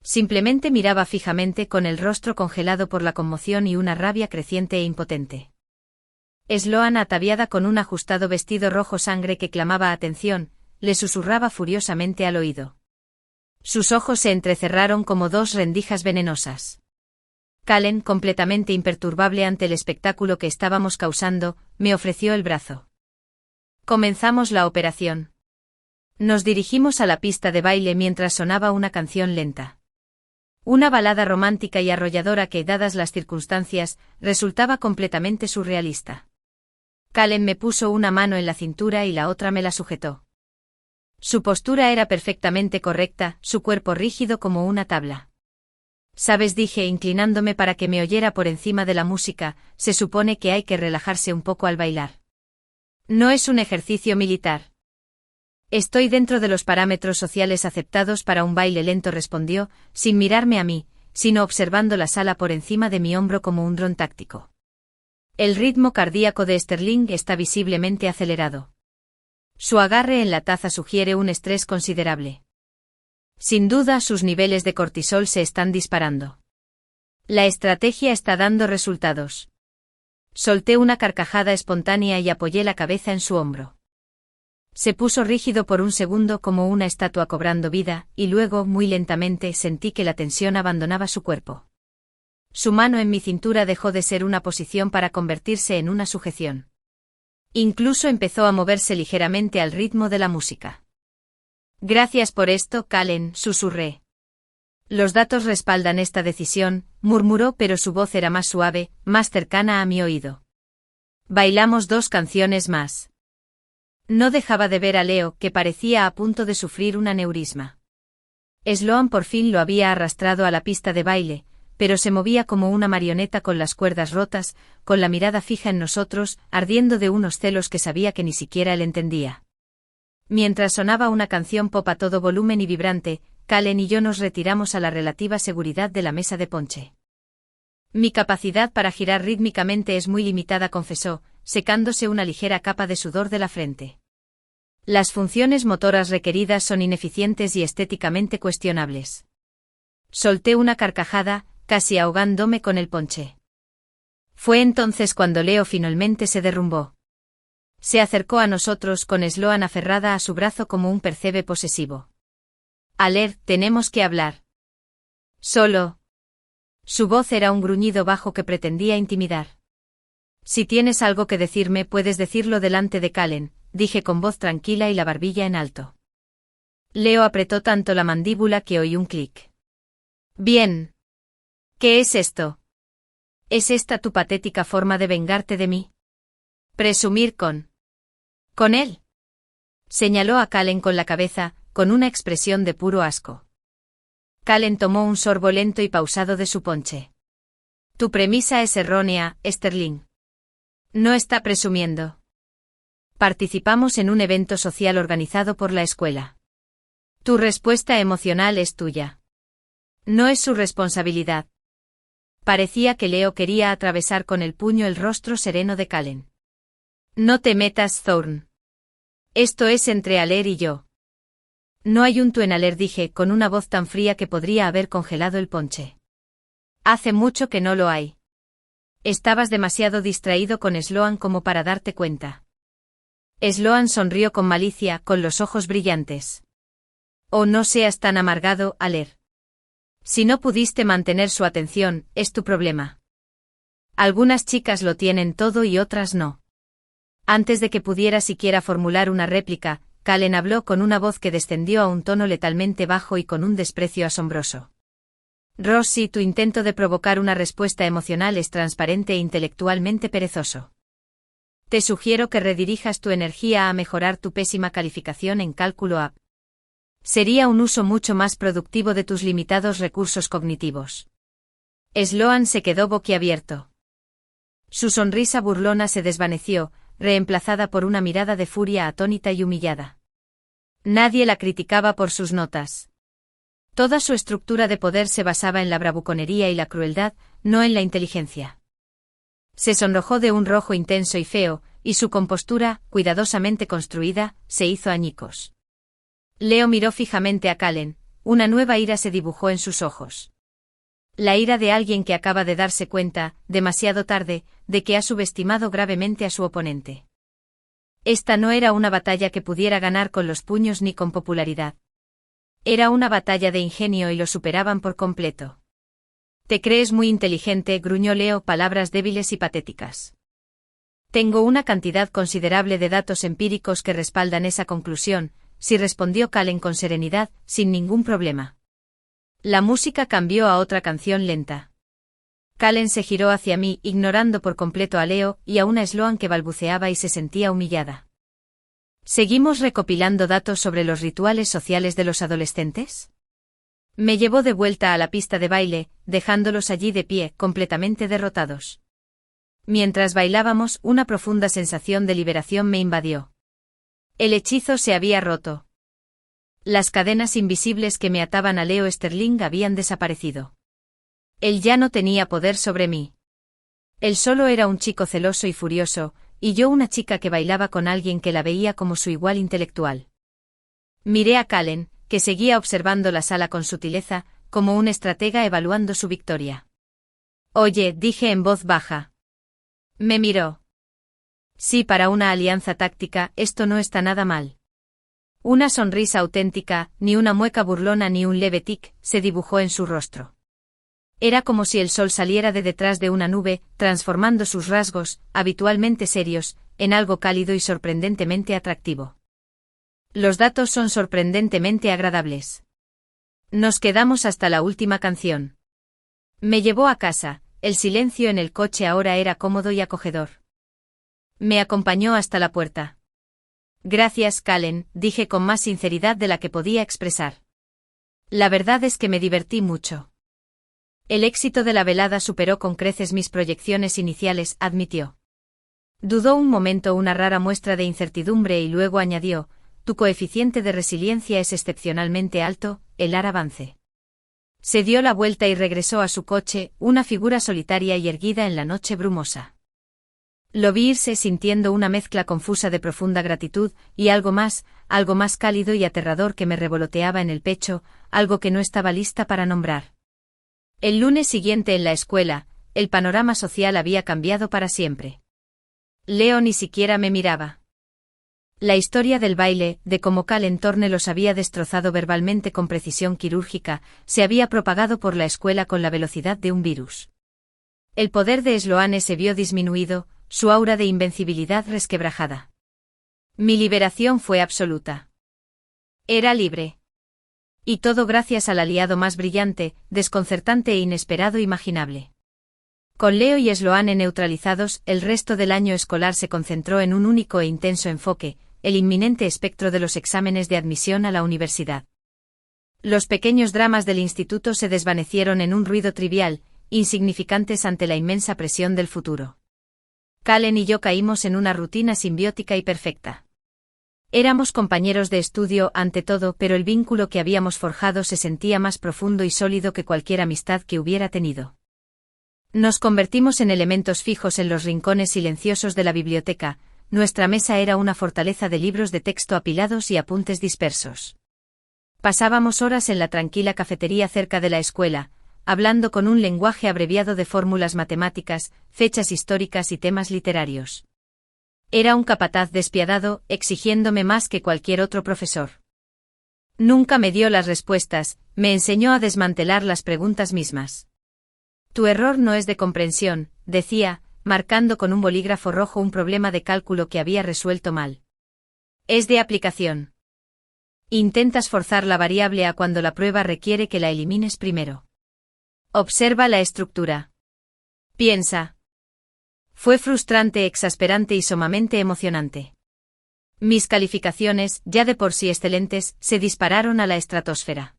Simplemente miraba fijamente con el rostro congelado por la conmoción y una rabia creciente e impotente. Sloan, ataviada con un ajustado vestido rojo sangre que clamaba atención, le susurraba furiosamente al oído. Sus ojos se entrecerraron como dos rendijas venenosas. Kallen, completamente imperturbable ante el espectáculo que estábamos causando, me ofreció el brazo. Comenzamos la operación. Nos dirigimos a la pista de baile mientras sonaba una canción lenta. Una balada romántica y arrolladora que, dadas las circunstancias, resultaba completamente surrealista. Kallen me puso una mano en la cintura y la otra me la sujetó. Su postura era perfectamente correcta, su cuerpo rígido como una tabla. Sabes, dije inclinándome para que me oyera por encima de la música, se supone que hay que relajarse un poco al bailar. No es un ejercicio militar. Estoy dentro de los parámetros sociales aceptados para un baile lento, respondió, sin mirarme a mí, sino observando la sala por encima de mi hombro como un dron táctico. El ritmo cardíaco de Sterling está visiblemente acelerado. Su agarre en la taza sugiere un estrés considerable. Sin duda, sus niveles de cortisol se están disparando. La estrategia está dando resultados. Solté una carcajada espontánea y apoyé la cabeza en su hombro. Se puso rígido por un segundo como una estatua cobrando vida, y luego, muy lentamente, sentí que la tensión abandonaba su cuerpo. Su mano en mi cintura dejó de ser una posición para convertirse en una sujeción. Incluso empezó a moverse ligeramente al ritmo de la música. Gracias por esto, Kallen, susurré. Los datos respaldan esta decisión, murmuró, pero su voz era más suave, más cercana a mi oído. Bailamos 2 canciones más. No dejaba de ver a Leo, que parecía a punto de sufrir un aneurisma. Sloan por fin lo había arrastrado a la pista de baile, pero se movía como una marioneta con las cuerdas rotas, con la mirada fija en nosotros, ardiendo de unos celos que sabía que ni siquiera él entendía. Mientras sonaba una canción pop a todo volumen y vibrante, Kallen y yo nos retiramos a la relativa seguridad de la mesa de ponche. Mi capacidad para girar rítmicamente es muy limitada, confesó, secándose una ligera capa de sudor de la frente. Las funciones motoras requeridas son ineficientes y estéticamente cuestionables. Solté una carcajada, casi ahogándome con el ponche. Fue entonces cuando Leo finalmente se derrumbó. Se acercó a nosotros con Sloan aferrada a su brazo como un percebe posesivo. Aler, tenemos que hablar. Solo. Su voz era un gruñido bajo que pretendía intimidar. Si tienes algo que decirme, puedes decirlo delante de Kallen, dije con voz tranquila y la barbilla en alto. Leo apretó tanto la mandíbula que oí un clic. Bien. ¿Qué es esto? ¿Es esta tu patética forma de vengarte de mí? Presumir con él. Señaló a Kallen con la cabeza, con una expresión de puro asco. Kallen tomó un sorbo lento y pausado de su ponche. Tu premisa es errónea, Sterling. No está presumiendo. Participamos en un evento social organizado por la escuela. Tu respuesta emocional es tuya. No es su responsabilidad. Parecía que Leo quería atravesar con el puño el rostro sereno de Kallen. No te metas, Thorne. Esto es entre Aler y yo. No hay un tú en Aler, dije con una voz tan fría que podría haber congelado el ponche. Hace mucho que no lo hay. Estabas demasiado distraído con Sloan como para darte cuenta. Sloan sonrió con malicia, con los ojos brillantes. Oh, no seas tan amargado, Aler. Si no pudiste mantener su atención, es tu problema. Algunas chicas lo tienen todo y otras no. Antes de que pudiera siquiera formular una réplica, Kallen habló con una voz que descendió a un tono letalmente bajo y con un desprecio asombroso. Rosie, tu intento de provocar una respuesta emocional es transparente e intelectualmente perezoso. Te sugiero que redirijas tu energía a mejorar tu pésima calificación en cálculo AP. Sería un uso mucho más productivo de tus limitados recursos cognitivos. Sloan se quedó boquiabierto. Su sonrisa burlona se desvaneció, reemplazada por una mirada de furia atónita y humillada. Nadie la criticaba por sus notas. Toda su estructura de poder se basaba en la bravuconería y la crueldad, no en la inteligencia. Se sonrojó de un rojo intenso y feo, y su compostura, cuidadosamente construida, se hizo añicos. Leo miró fijamente a Kallen, una nueva ira se dibujó en sus ojos. La ira de alguien que acaba de darse cuenta, demasiado tarde, de que ha subestimado gravemente a su oponente. Esta no era una batalla que pudiera ganar con los puños ni con popularidad. Era una batalla de ingenio y lo superaban por completo. Te crees muy inteligente, gruñó Leo, palabras débiles y patéticas. Tengo una cantidad considerable de datos empíricos que respaldan esa conclusión, sí, respondió Kallen con serenidad, sin ningún problema. La música cambió a otra canción lenta. Kallen se giró hacia mí, ignorando por completo a Leo y a una Sloan que balbuceaba y se sentía humillada. ¿Seguimos recopilando datos sobre los rituales sociales de los adolescentes? Me llevó de vuelta a la pista de baile, dejándolos allí de pie, completamente derrotados. Mientras bailábamos, una profunda sensación de liberación me invadió. El hechizo se había roto. Las cadenas invisibles que me ataban a Leo Sterling habían desaparecido. Él ya no tenía poder sobre mí. Él solo era un chico celoso y furioso, y yo una chica que bailaba con alguien que la veía como su igual intelectual. Miré a Kallen, que seguía observando la sala con sutileza, como un estratega evaluando su victoria. Oye, dije en voz baja. Me miró. Sí, para una alianza táctica, esto no está nada mal. Una sonrisa auténtica, ni una mueca burlona ni un leve tic, se dibujó en su rostro. Era como si el sol saliera de detrás de una nube, transformando sus rasgos, habitualmente serios, en algo cálido y sorprendentemente atractivo. Los datos son sorprendentemente agradables. Nos quedamos hasta la última canción. Me llevó a casa, el silencio en el coche ahora era cómodo y acogedor. Me acompañó hasta la puerta. Gracias, Kallen, dije con más sinceridad de la que podía expresar. La verdad es que me divertí mucho. El éxito de la velada superó con creces mis proyecciones iniciales, admitió. Dudó un momento, una rara muestra de incertidumbre, y luego añadió, tu coeficiente de resiliencia es excepcionalmente alto, el avance. Se dio la vuelta y regresó a su coche, una figura solitaria y erguida en la noche brumosa. Lo vi irse sintiendo una mezcla confusa de profunda gratitud, y algo más cálido y aterrador que me revoloteaba en el pecho, algo que no estaba lista para nombrar. El lunes siguiente en la escuela, el panorama social había cambiado para siempre. Leo ni siquiera me miraba. La historia del baile, de cómo Calen Thorne los había destrozado verbalmente con precisión quirúrgica, se había propagado por la escuela con la velocidad de un virus. El poder de Sloane se vio disminuido, su aura de invencibilidad resquebrajada. Mi liberación fue absoluta. Era libre. Y todo gracias al aliado más brillante, desconcertante e inesperado imaginable. Con Leo y Sloane neutralizados, el resto del año escolar se concentró en un único e intenso enfoque, el inminente espectro de los exámenes de admisión a la universidad. Los pequeños dramas del instituto se desvanecieron en un ruido trivial, insignificantes ante la inmensa presión del futuro. Calen y yo caímos en una rutina simbiótica y perfecta. Éramos compañeros de estudio ante todo, pero el vínculo que habíamos forjado se sentía más profundo y sólido que cualquier amistad que hubiera tenido. Nos convertimos en elementos fijos en los rincones silenciosos de la biblioteca, nuestra mesa era una fortaleza de libros de texto apilados y apuntes dispersos. Pasábamos horas en la tranquila cafetería cerca de la escuela, hablando con un lenguaje abreviado de fórmulas matemáticas, fechas históricas y temas literarios. Era un capataz despiadado, exigiéndome más que cualquier otro profesor. Nunca me dio las respuestas, me enseñó a desmantelar las preguntas mismas. Tu error no es de comprensión, decía, marcando con un bolígrafo rojo un problema de cálculo que había resuelto mal. Es de aplicación. Intentas forzar la variable a cuando la prueba requiere que la elimines primero. Observa la estructura. Piensa. Fue frustrante, exasperante y sumamente emocionante. Mis calificaciones, ya de por sí excelentes, se dispararon a la estratosfera.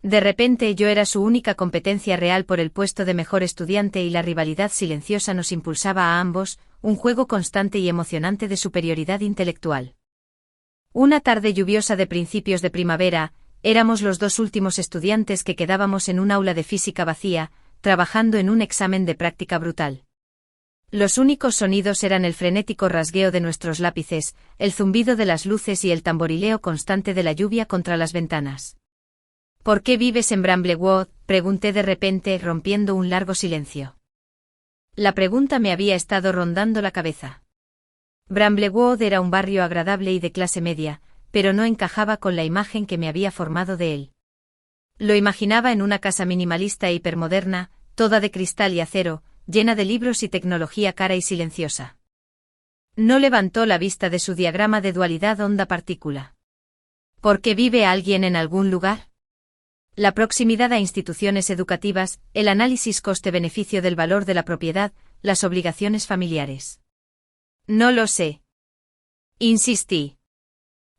De repente yo era su única competencia real por el puesto de mejor estudiante y la rivalidad silenciosa nos impulsaba a ambos, un juego constante y emocionante de superioridad intelectual. Una tarde lluviosa de principios de primavera, éramos los dos últimos estudiantes que quedábamos en un aula de física vacía, trabajando en un examen de práctica brutal. Los únicos sonidos eran el frenético rasgueo de nuestros lápices, el zumbido de las luces y el tamborileo constante de la lluvia contra las ventanas. ¿Por qué vives en Bramblewood?, pregunté de repente, rompiendo un largo silencio. La pregunta me había estado rondando la cabeza. Bramblewood era un barrio agradable y de clase media, pero no encajaba con la imagen que me había formado de él. Lo imaginaba en una casa minimalista e hipermoderna, toda de cristal y acero, llena de libros y tecnología cara y silenciosa. No levantó la vista de su diagrama de dualidad onda-partícula. ¿Por qué vive alguien en algún lugar? La proximidad a instituciones educativas, el análisis coste-beneficio del valor de la propiedad, las obligaciones familiares. No lo sé. Insistí.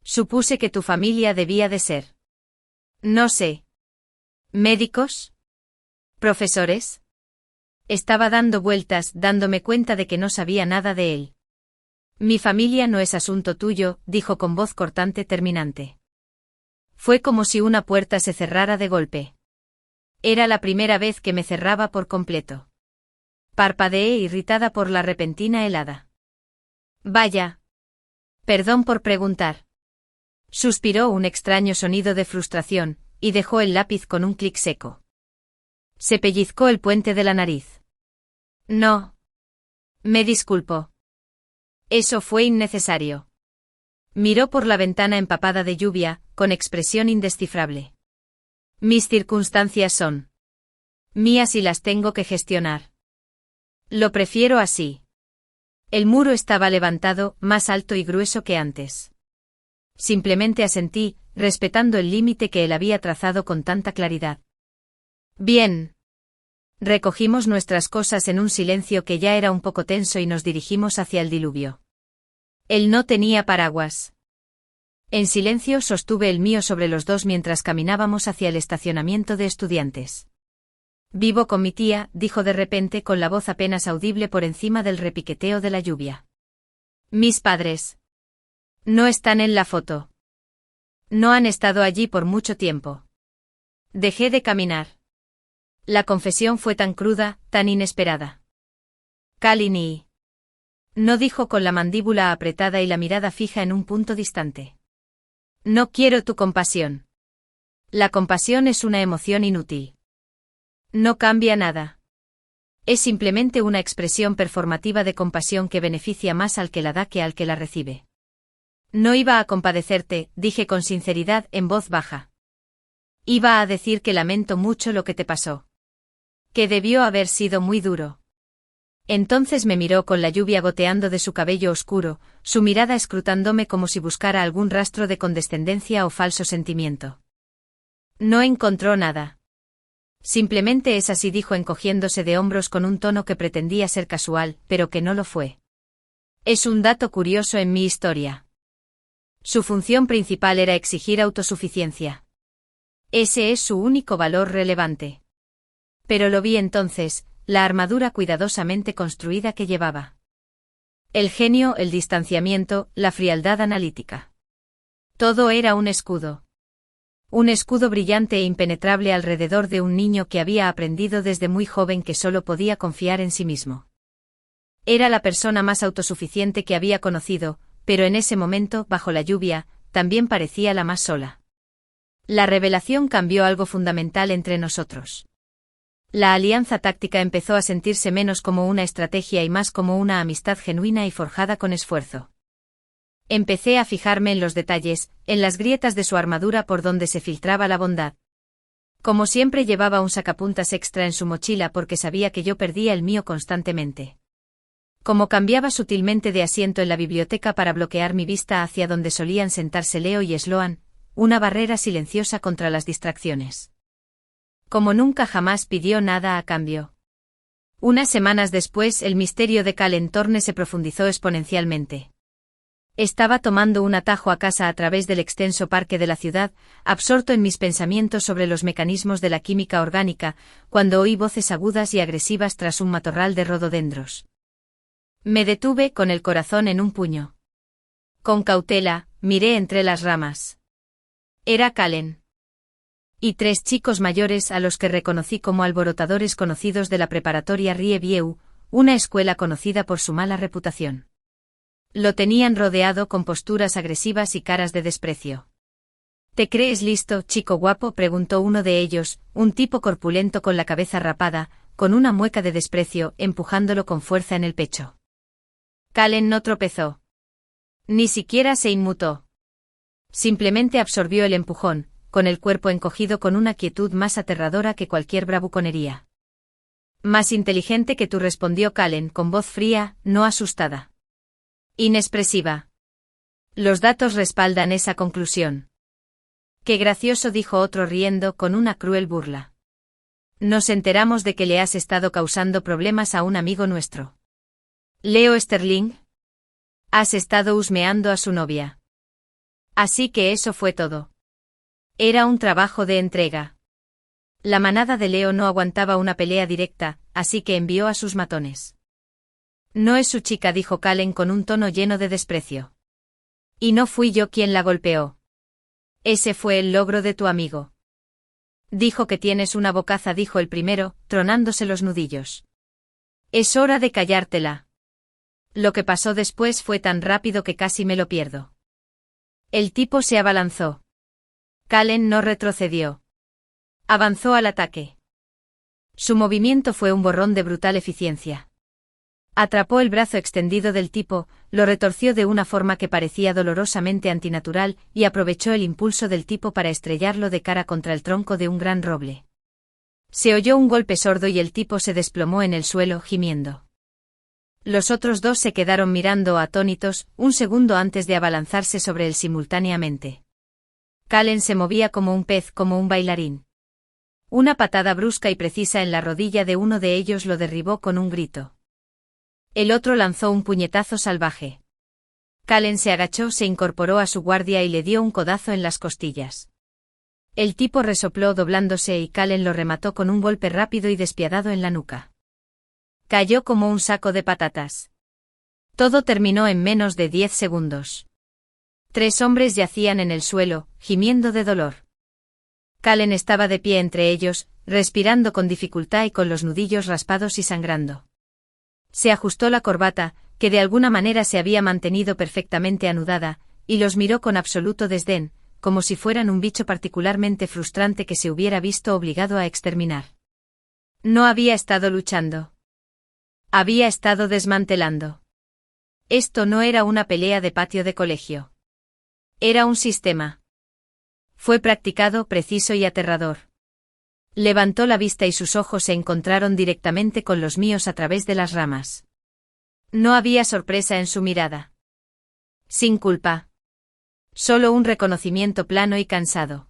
Supuse que tu familia debía de ser. No sé. ¿Médicos? ¿Profesores? Estaba dando vueltas, dándome cuenta de que no sabía nada de él. Mi familia no es asunto tuyo, dijo con voz cortante terminante. Fue como si una puerta se cerrara de golpe. Era la primera vez que me cerraba por completo. Parpadeé irritada por la repentina helada. Vaya. Perdón por preguntar. Suspiró un extraño sonido de frustración, y dejó el lápiz con un clic seco. Se pellizcó el puente de la nariz. No. Me disculpo. Eso fue innecesario. Miró por la ventana empapada de lluvia, con expresión indescifrable. Mis circunstancias son mías y las tengo que gestionar. Lo prefiero así. El muro estaba levantado, más alto y grueso que antes. Simplemente asentí, respetando el límite que él había trazado con tanta claridad. Bien. Recogimos nuestras cosas en un silencio que ya era un poco tenso y nos dirigimos hacia el diluvio. Él no tenía paraguas. En silencio sostuve el mío sobre los dos mientras caminábamos hacia el estacionamiento de estudiantes. Vivo con mi tía, dijo de repente con la voz apenas audible por encima del repiqueteo de la lluvia. Mis padres no están en la foto. No han estado allí por mucho tiempo. Dejé de caminar. La confesión fue tan cruda, tan inesperada. Kalini. No, dijo con la mandíbula apretada y la mirada fija en un punto distante. No quiero tu compasión. La compasión es una emoción inútil. No cambia nada. Es simplemente una expresión performativa de compasión que beneficia más al que la da que al que la recibe. No iba a compadecerte, dije con sinceridad en voz baja. Iba a decir que lamento mucho lo que te pasó. Que debió haber sido muy duro. Entonces me miró con la lluvia goteando de su cabello oscuro, su mirada escrutándome como si buscara algún rastro de condescendencia o falso sentimiento. No encontró nada. Simplemente es así, dijo encogiéndose de hombros con un tono que pretendía ser casual, pero que no lo fue. Es un dato curioso en mi historia. Su función principal era exigir autosuficiencia. Ese es su único valor relevante. Pero lo vi entonces, la armadura cuidadosamente construida que llevaba. El genio, el distanciamiento, la frialdad analítica. Todo era un escudo. Un escudo brillante e impenetrable alrededor de un niño que había aprendido desde muy joven que solo podía confiar en sí mismo. Era la persona más autosuficiente que había conocido, pero en ese momento, bajo la lluvia, también parecía la más sola. La revelación cambió algo fundamental entre nosotros. La alianza táctica empezó a sentirse menos como una estrategia y más como una amistad genuina y forjada con esfuerzo. Empecé a fijarme en los detalles, en las grietas de su armadura por donde se filtraba la bondad. Como siempre llevaba un sacapuntas extra en su mochila porque sabía que yo perdía el mío constantemente. Como cambiaba sutilmente de asiento en la biblioteca para bloquear mi vista hacia donde solían sentarse Leo y Sloan, una barrera silenciosa contra las distracciones. Como nunca jamás pidió nada a cambio. Unas semanas después el misterio de Calen Thorne se profundizó exponencialmente. Estaba tomando un atajo a casa a través del extenso parque de la ciudad, absorto en mis pensamientos sobre los mecanismos de la química orgánica, cuando oí voces agudas y agresivas tras un matorral de rododendros. Me detuve con el corazón en un puño. Con cautela, miré entre las ramas. Era Calen. Y 3 chicos mayores a los que reconocí como alborotadores conocidos de la preparatoria Rie Vieux, una escuela conocida por su mala reputación. Lo tenían rodeado con posturas agresivas y caras de desprecio. ¿Te crees listo, chico guapo?, preguntó uno de ellos, un tipo corpulento con la cabeza rapada, con una mueca de desprecio, empujándolo con fuerza en el pecho. Calen no tropezó. Ni siquiera se inmutó. Simplemente absorbió el empujón, con el cuerpo encogido con una quietud más aterradora que cualquier bravuconería. Más inteligente que tú, respondió Calen con voz fría, no asustada. Inexpresiva. Los datos respaldan esa conclusión. Qué gracioso, dijo otro riendo con una cruel burla. Nos enteramos de que le has estado causando problemas a un amigo nuestro. Leo Sterling. Has estado husmeando a su novia. Así que eso fue todo. Era un trabajo de entrega. La manada de Leo no aguantaba una pelea directa, así que envió a sus matones. No es su chica, dijo Calen con un tono lleno de desprecio. Y no fui yo quien la golpeó. Ese fue el logro de tu amigo. Dijo que tienes una bocaza, dijo el primero, tronándose los nudillos. Es hora de callártela. Lo que pasó después fue tan rápido que casi me lo pierdo. El tipo se abalanzó. Calen no retrocedió. Avanzó al ataque. Su movimiento fue un borrón de brutal eficiencia. Atrapó el brazo extendido del tipo, lo retorció de una forma que parecía dolorosamente antinatural y aprovechó el impulso del tipo para estrellarlo de cara contra el tronco de un gran roble. Se oyó un golpe sordo y el tipo se desplomó en el suelo, gimiendo. Los otros 2 se quedaron mirando atónitos, un segundo antes de abalanzarse sobre él simultáneamente. Calen se movía como un pez, como un bailarín. Una patada brusca y precisa en la rodilla de uno de ellos lo derribó con un grito. El otro lanzó un puñetazo salvaje. Calen se agachó, se incorporó a su guardia y le dio un codazo en las costillas. El tipo resopló doblándose y Calen lo remató con un golpe rápido y despiadado en la nuca. Cayó como un saco de patatas. Todo terminó en menos de 10 segundos. 3 hombres yacían en el suelo, gimiendo de dolor. Calen estaba de pie entre ellos, respirando con dificultad y con los nudillos raspados y sangrando. Se ajustó la corbata, que de alguna manera se había mantenido perfectamente anudada, y los miró con absoluto desdén, como si fueran un bicho particularmente frustrante que se hubiera visto obligado a exterminar. No había estado luchando. Había estado desmantelando. Esto no era una pelea de patio de colegio. Era un sistema. Fue practicado, preciso y aterrador. Levantó la vista y sus ojos se encontraron directamente con los míos a través de las ramas. No había sorpresa en su mirada. Sin culpa. Solo un reconocimiento plano y cansado.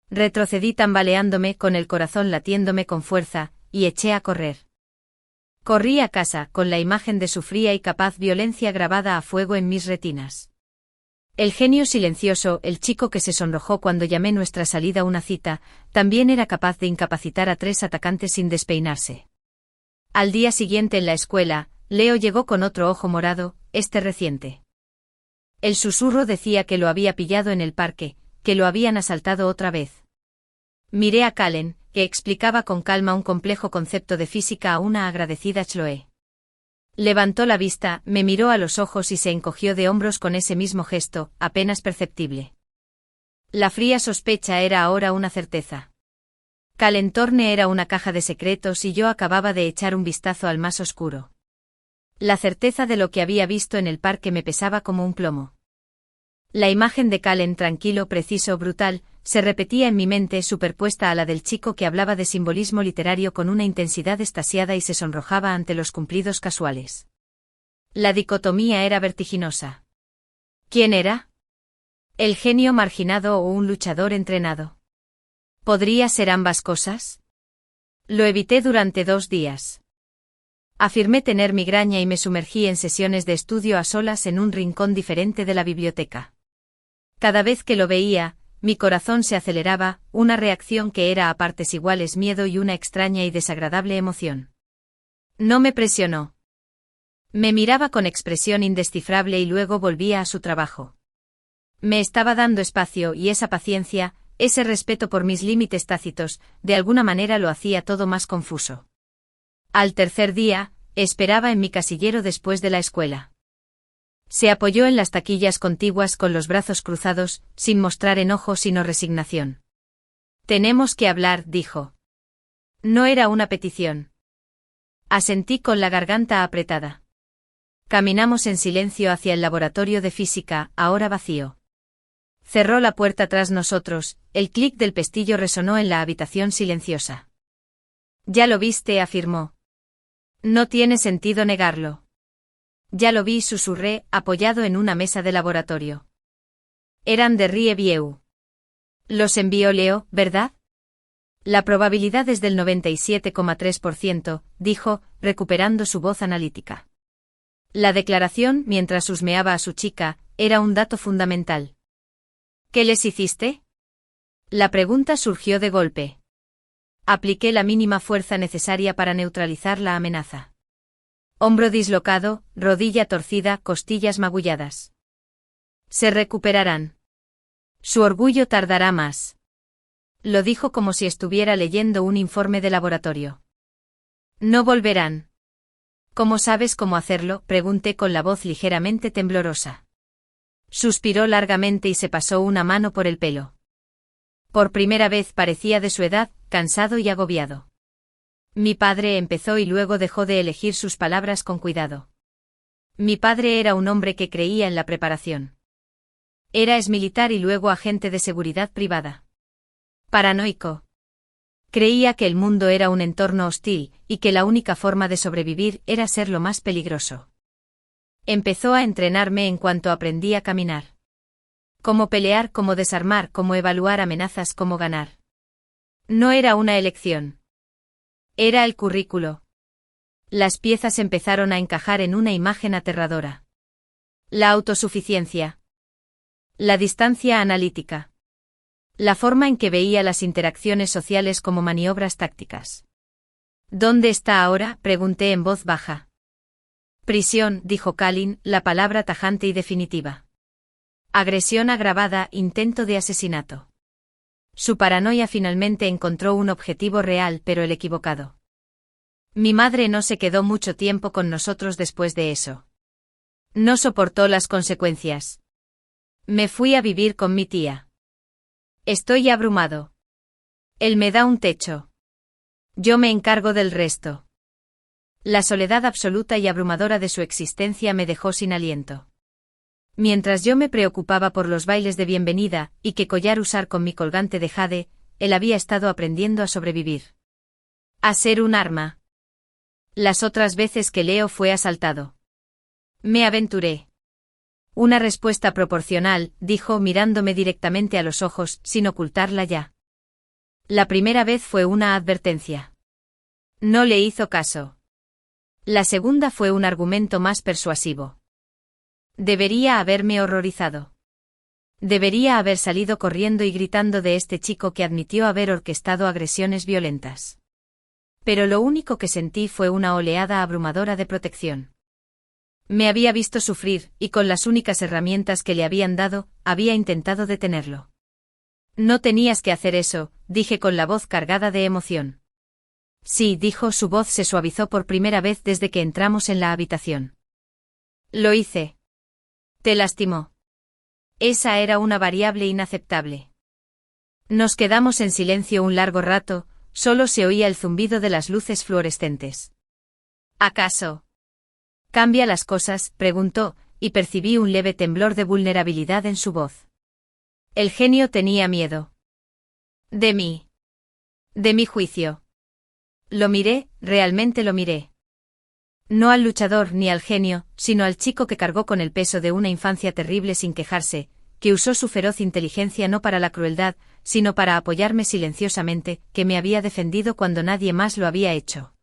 Retrocedí tambaleándome con el corazón latiéndome con fuerza, y eché a correr. Corrí a casa con la imagen de su fría y capaz violencia grabada a fuego en mis retinas. El genio silencioso, el chico que se sonrojó cuando llamé nuestra salida una cita, también era capaz de incapacitar a 3 atacantes sin despeinarse. Al día siguiente en la escuela, Leo llegó con otro ojo morado, reciente. El susurro decía que lo había pillado en el parque, que lo habían asaltado otra vez. Miré a Kallen, que explicaba con calma un complejo concepto de física a una agradecida Chloe. Levantó la vista, me miró a los ojos y se encogió de hombros con ese mismo gesto, apenas perceptible. La fría sospecha era ahora una certeza. Kallen Thorne era una caja de secretos y yo acababa de echar un vistazo al más oscuro. La certeza de lo que había visto en el parque me pesaba como un plomo. La imagen de Kallen tranquilo, preciso, brutal, se repetía en mi mente superpuesta a la del chico que hablaba de simbolismo literario con una intensidad extasiada y se sonrojaba ante los cumplidos casuales. La dicotomía era vertiginosa. ¿Quién era? ¿El genio marginado o un luchador entrenado? ¿Podría ser ambas cosas? Lo evité durante 2 días. Afirmé tener migraña y me sumergí en sesiones de estudio a solas en un rincón diferente de la biblioteca. Cada vez que lo veía, mi corazón se aceleraba, una reacción que era a partes iguales miedo y una extraña y desagradable emoción. No me presionó. Me miraba con expresión indescifrable y luego volvía a su trabajo. Me estaba dando espacio y esa paciencia, ese respeto por mis límites tácitos, de alguna manera lo hacía todo más confuso. Al tercer día, esperaba en mi casillero después de la escuela. Se apoyó en las taquillas contiguas con los brazos cruzados, sin mostrar enojo sino resignación. Tenemos que hablar, dijo. No era una petición. Asentí con la garganta apretada. Caminamos en silencio hacia el laboratorio de física, ahora vacío. Cerró la puerta tras nosotros, el clic del pestillo resonó en la habitación silenciosa. Ya lo viste, afirmó. No tiene sentido negarlo. Ya lo vi, susurré, apoyado en una mesa de laboratorio. Eran de Rie-Vieux. Los envió Leo, ¿verdad? La probabilidad es del 97,3%, dijo, recuperando su voz analítica. La declaración, mientras husmeaba a su chica, era un dato fundamental. ¿Qué les hiciste? La pregunta surgió de golpe. Apliqué la mínima fuerza necesaria para neutralizar la amenaza. Hombro dislocado, rodilla torcida, costillas magulladas. Se recuperarán. Su orgullo tardará más. Lo dijo como si estuviera leyendo un informe de laboratorio. No volverán. ¿Cómo sabes cómo hacerlo?, pregunté con la voz ligeramente temblorosa. Suspiró largamente y se pasó una mano por el pelo. Por primera vez parecía de su edad, cansado y agobiado. Mi padre empezó y luego dejó de elegir sus palabras con cuidado. Mi padre era un hombre que creía en la preparación. Era exmilitar y luego agente de seguridad privada. Paranoico. Creía que el mundo era un entorno hostil, y que la única forma de sobrevivir era ser lo más peligroso. Empezó a entrenarme en cuanto aprendí a caminar. Cómo pelear, cómo desarmar, cómo evaluar amenazas, cómo ganar. No era una elección. Era el currículo. Las piezas empezaron a encajar en una imagen aterradora. La autosuficiencia. La distancia analítica. La forma en que veía las interacciones sociales como maniobras tácticas. ¿Dónde está ahora?, pregunté en voz baja. Prisión, dijo Kallen, la palabra tajante y definitiva. Agresión agravada, intento de asesinato. Su paranoia finalmente encontró un objetivo real pero el equivocado. Mi madre no se quedó mucho tiempo con nosotros después de eso. No soportó las consecuencias. Me fui a vivir con mi tía. Estoy abrumado. Él me da un techo. Yo me encargo del resto. La soledad absoluta y abrumadora de su existencia me dejó sin aliento. Mientras yo me preocupaba por los bailes de bienvenida y qué collar usar con mi colgante de jade, él había estado aprendiendo a sobrevivir. A ser un arma. Las otras veces que Leo fue asaltado. Me aventuré. Una respuesta proporcional, dijo mirándome directamente a los ojos, sin ocultarla ya. La primera vez fue una advertencia. No le hizo caso. La segunda fue un argumento más persuasivo. Debería haberme horrorizado. Debería haber salido corriendo y gritando de este chico que admitió haber orquestado agresiones violentas. Pero lo único que sentí fue una oleada abrumadora de protección. Me había visto sufrir, y con las únicas herramientas que le habían dado, había intentado detenerlo. No tenías que hacer eso, dije con la voz cargada de emoción. Sí, dijo, su voz se suavizó por primera vez desde que entramos en la habitación. Lo hice. Te lastimó. Esa era una variable inaceptable. Nos quedamos en silencio un largo rato, solo se oía el zumbido de las luces fluorescentes. ¿Acaso cambia las cosas?, preguntó, y percibí un leve temblor de vulnerabilidad en su voz. El genio tenía miedo. De mí. De mi juicio. Lo miré, realmente lo miré. No al luchador ni al genio, sino al chico que cargó con el peso de una infancia terrible sin quejarse, que usó su feroz inteligencia no para la crueldad, sino para apoyarme silenciosamente, que me había defendido cuando nadie más lo había hecho.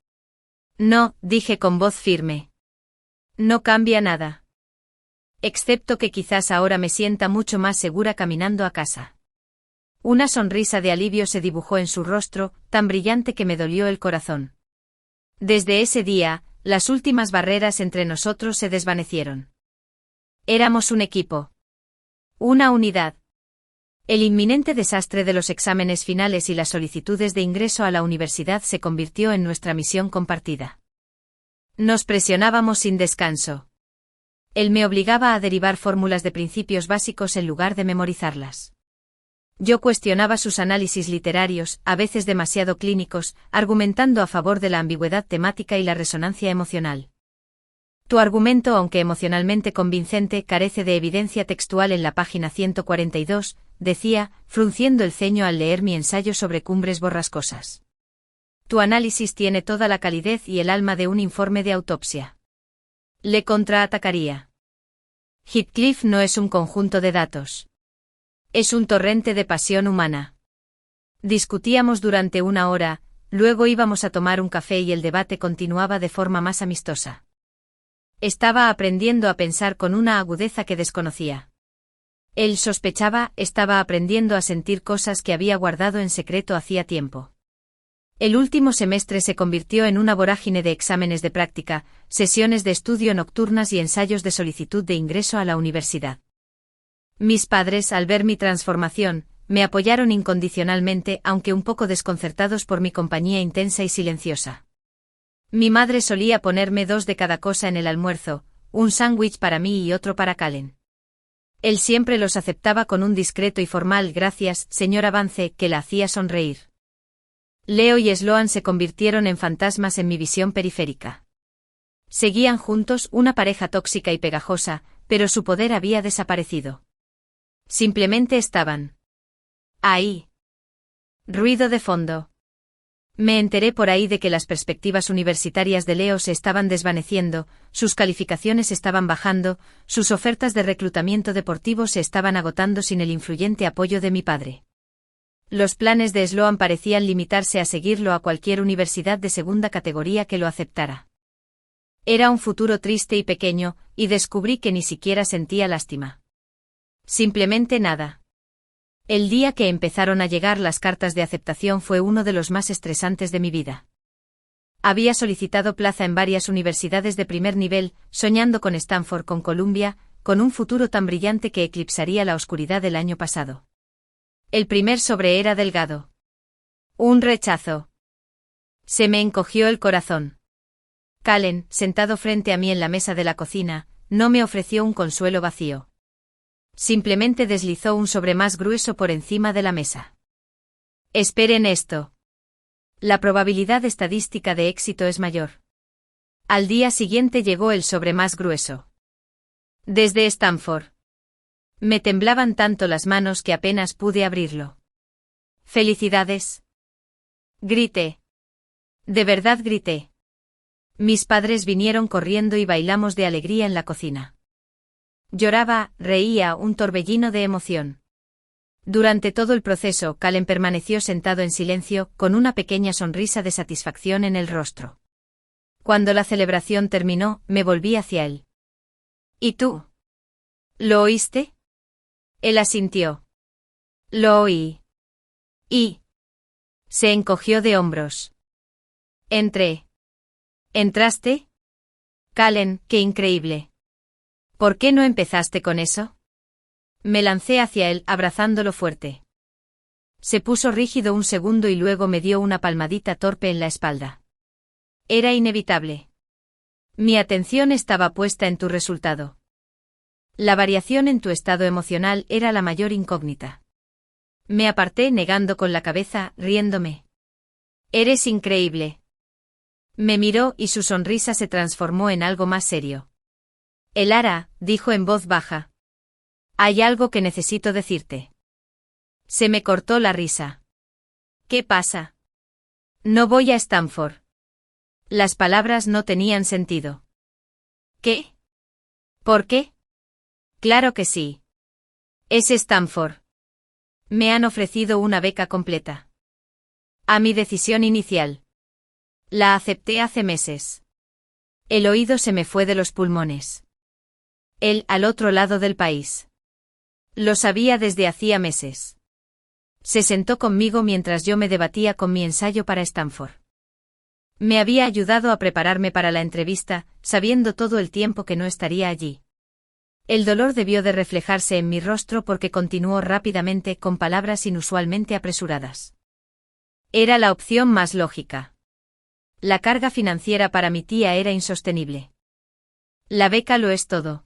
No, dije con voz firme. No cambia nada. Excepto que quizás ahora me sienta mucho más segura caminando a casa. Una sonrisa de alivio se dibujó en su rostro, tan brillante que me dolió el corazón. Desde ese día, las últimas barreras entre nosotros se desvanecieron. Éramos un equipo. Una unidad. El inminente desastre de los exámenes finales y las solicitudes de ingreso a la universidad se convirtió en nuestra misión compartida. Nos presionábamos sin descanso. Él me obligaba a derivar fórmulas de principios básicos en lugar de memorizarlas. Yo cuestionaba sus análisis literarios, a veces demasiado clínicos, argumentando a favor de la ambigüedad temática y la resonancia emocional. Tu argumento, aunque emocionalmente convincente, carece de evidencia textual en la página 142, decía, frunciendo el ceño al leer mi ensayo sobre cumbres borrascosas. Tu análisis tiene toda la calidez y el alma de un informe de autopsia. Le contraatacaría. Heathcliff no es un conjunto de datos. Es un torrente de pasión humana. Discutíamos durante una hora, luego íbamos a tomar un café y el debate continuaba de forma más amistosa. Estaba aprendiendo a pensar con una agudeza que desconocía. Él sospechaba, estaba aprendiendo a sentir cosas que había guardado en secreto hacía tiempo. El último semestre se convirtió en una vorágine de exámenes de práctica, sesiones de estudio nocturnas y ensayos de solicitud de ingreso a la universidad. Mis padres, al ver mi transformación, me apoyaron incondicionalmente, aunque un poco desconcertados por mi compañía intensa y silenciosa. Mi madre solía ponerme 2 de cada cosa en el almuerzo, un sándwich para mí y otro para Calen. Él siempre los aceptaba con un discreto y formal gracias, señora Vance, que la hacía sonreír. Leo y Sloan se convirtieron en fantasmas en mi visión periférica. Seguían juntos, una pareja tóxica y pegajosa, pero su poder había desaparecido. Simplemente estaban ahí. Ruido de fondo. Me enteré por ahí de que las perspectivas universitarias de Leo se estaban desvaneciendo, sus calificaciones estaban bajando, sus ofertas de reclutamiento deportivo se estaban agotando sin el influyente apoyo de mi padre. Los planes de Sloan parecían limitarse a seguirlo a cualquier universidad de segunda categoría que lo aceptara. Era un futuro triste y pequeño, y descubrí que ni siquiera sentía lástima. Simplemente nada. El día que empezaron a llegar las cartas de aceptación fue uno de los más estresantes de mi vida. Había solicitado plaza en varias universidades de primer nivel, soñando con Stanford, con Columbia, con un futuro tan brillante que eclipsaría la oscuridad del año pasado. El primer sobre era delgado. Un rechazo. Se me encogió el corazón. Calen, sentado frente a mí en la mesa de la cocina, no me ofreció un consuelo vacío. Simplemente deslizó un sobre más grueso por encima de la mesa. Esperen esto. La probabilidad estadística de éxito es mayor. Al día siguiente llegó el sobre más grueso. Desde Stanford. Me temblaban tanto las manos que apenas pude abrirlo. ¡Felicidades! Grité. De verdad grité. Mis padres vinieron corriendo y bailamos de alegría en la cocina. Lloraba, reía, un torbellino de emoción. Durante todo el proceso, Calen permaneció sentado en silencio, con una pequeña sonrisa de satisfacción en el rostro. Cuando la celebración terminó, me volví hacia él. ¿Y tú? ¿Lo oíste? Él asintió. Lo oí. ¿Y? Se encogió de hombros. Entré. ¿Entraste? Calen, qué increíble. ¿Por qué no empezaste con eso? Me lancé hacia él, abrazándolo fuerte. Se puso rígido un segundo y luego me dio una palmadita torpe en la espalda. Era inevitable. Mi atención estaba puesta en tu resultado. La variación en tu estado emocional era la mayor incógnita. Me aparté negando con la cabeza, riéndome. Eres increíble. Me miró y su sonrisa se transformó en algo más serio. Elara, dijo en voz baja. Hay algo que necesito decirte. Se me cortó la risa. ¿Qué pasa? No voy a Stanford. Las palabras no tenían sentido. ¿Qué? ¿Por qué? Claro que sí. Es Stanford. Me han ofrecido una beca completa. A mi decisión inicial. La acepté hace meses. El oído se me fue de los pulmones. Él al otro lado del país. Lo sabía desde hacía meses. Se sentó conmigo mientras yo me debatía con mi ensayo para Stanford. Me había ayudado a prepararme para la entrevista, sabiendo todo el tiempo que no estaría allí. El dolor debió de reflejarse en mi rostro porque continuó rápidamente con palabras inusualmente apresuradas. Era la opción más lógica. La carga financiera para mi tía era insostenible. La beca lo es todo.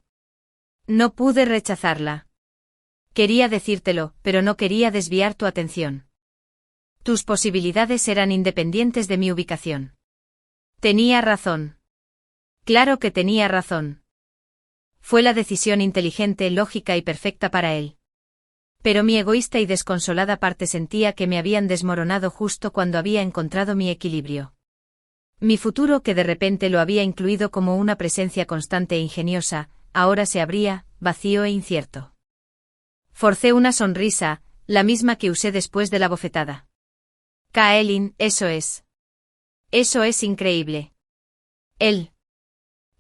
No pude rechazarla. Quería decírtelo, pero no quería desviar tu atención. Tus posibilidades eran independientes de mi ubicación. Tenía razón. Claro que tenía razón. Fue la decisión inteligente, lógica y perfecta para él. Pero mi egoísta y desconsolada parte sentía que me habían desmoronado justo cuando había encontrado mi equilibrio. Mi futuro, que de repente lo había incluido como una presencia constante e ingeniosa, ahora se abría, vacío e incierto. Forcé una sonrisa, la misma que usé después de la bofetada. Kaelin, eso es. Eso es increíble. Él.